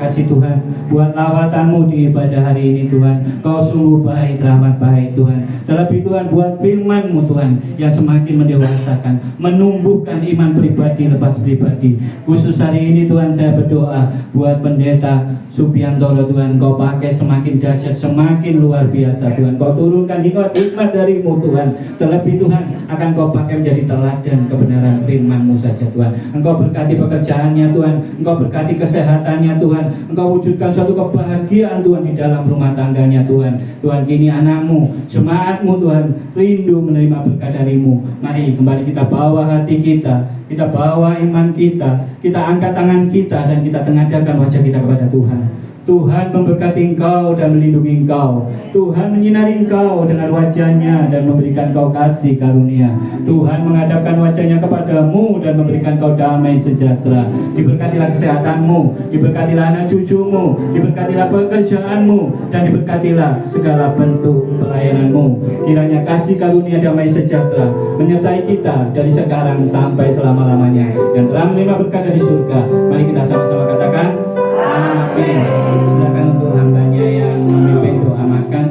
kasih Tuhan buat lawatanmu di ibadah hari ini Tuhan. Kau sungguh baik, rahmat baik Tuhan. Terlebih Tuhan buat firman-Mu Tuhan yang semakin mendewasakan, menumbuhkan iman pribadi lepas pribadi. Khusus hari ini Tuhan saya berdoa buat pendeta Subiantoro Tuhan, Kau pakai semakin dahsyat, semakin luar biasa Tuhan. Kau turunkan hikmat dari-Mu Tuhan. Terlebih Tuhan akan Kau pakai menjadi teladan kebenaran firman-Mu saja Tuhan. Engkau berkati pekerjaannya Tuhan, Engkau berkati kesehatannya Tuhan, Engkau wujudkan suatu kebahagiaan Tuhan di dalam rumah tangganya Tuhan. Tuhan kini anak-Mu, jemaat-Mu Tuhan rindu menerima berkat dari-Mu. Mari kembali kita bawa hati kita bawa iman kita angkat tangan kita dan kita tengadahkan wajah kita kepada Tuhan. Tuhan memberkati engkau dan melindungi engkau. Tuhan menyinari engkau dengan wajahnya dan memberikan kau kasih karunia. Tuhan menghadapkan wajahnya kepadamu dan memberikan kau damai sejahtera. Diberkatilah kesehatanmu, diberkatilah anak cucumu, diberkatilah pekerjaanmu, dan diberkatilah segala bentuk pelayananmu. Kiranya kasih karunia damai sejahtera menyertai kita dari sekarang sampai selama-lamanya. Yang telah menerima berkat dari surga, mari kita sama-sama katakan amin. Silakan untuk hambanya yang memimpin doa makan.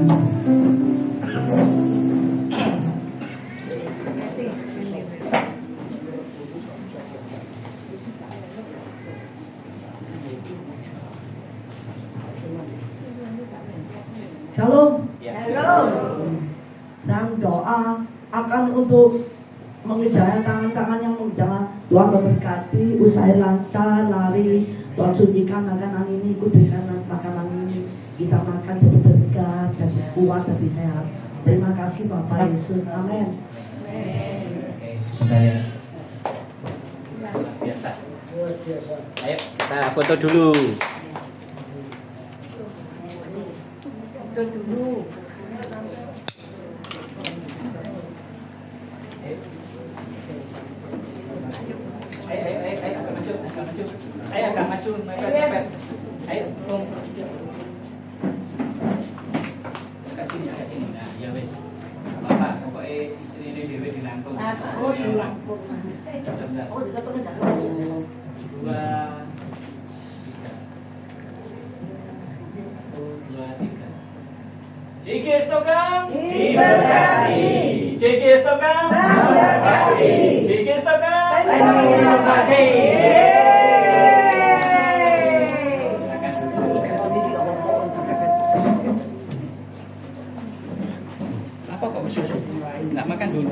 Shalom. Shalom. Dan doa akan untuk mengerjakan tangan-tangan yang mengerjakan. Tuhan memberkati, usaha lancar, laris. Tuhan sucikan makanan ini, kuduskan makanan ini. Kita makan jadi berkat, jadi kuat, jadi sehat. Terima kasih Bapak Yesus. Amin. Oke, biasa. Ayo kita foto dulu. Betul dulu. Ayo agak maju, mereka cepet. Ayo, tung. Kasih. Nah, ya wes. Apa? Pokoknya istri ini dewe dirangkul. Oh, dirangkul. Oh, dua, tiga. JG Stokam diberkati. JG Stokam diberkati. JG Stokam diberkati. Apa kok susu? Nggak makan dulu.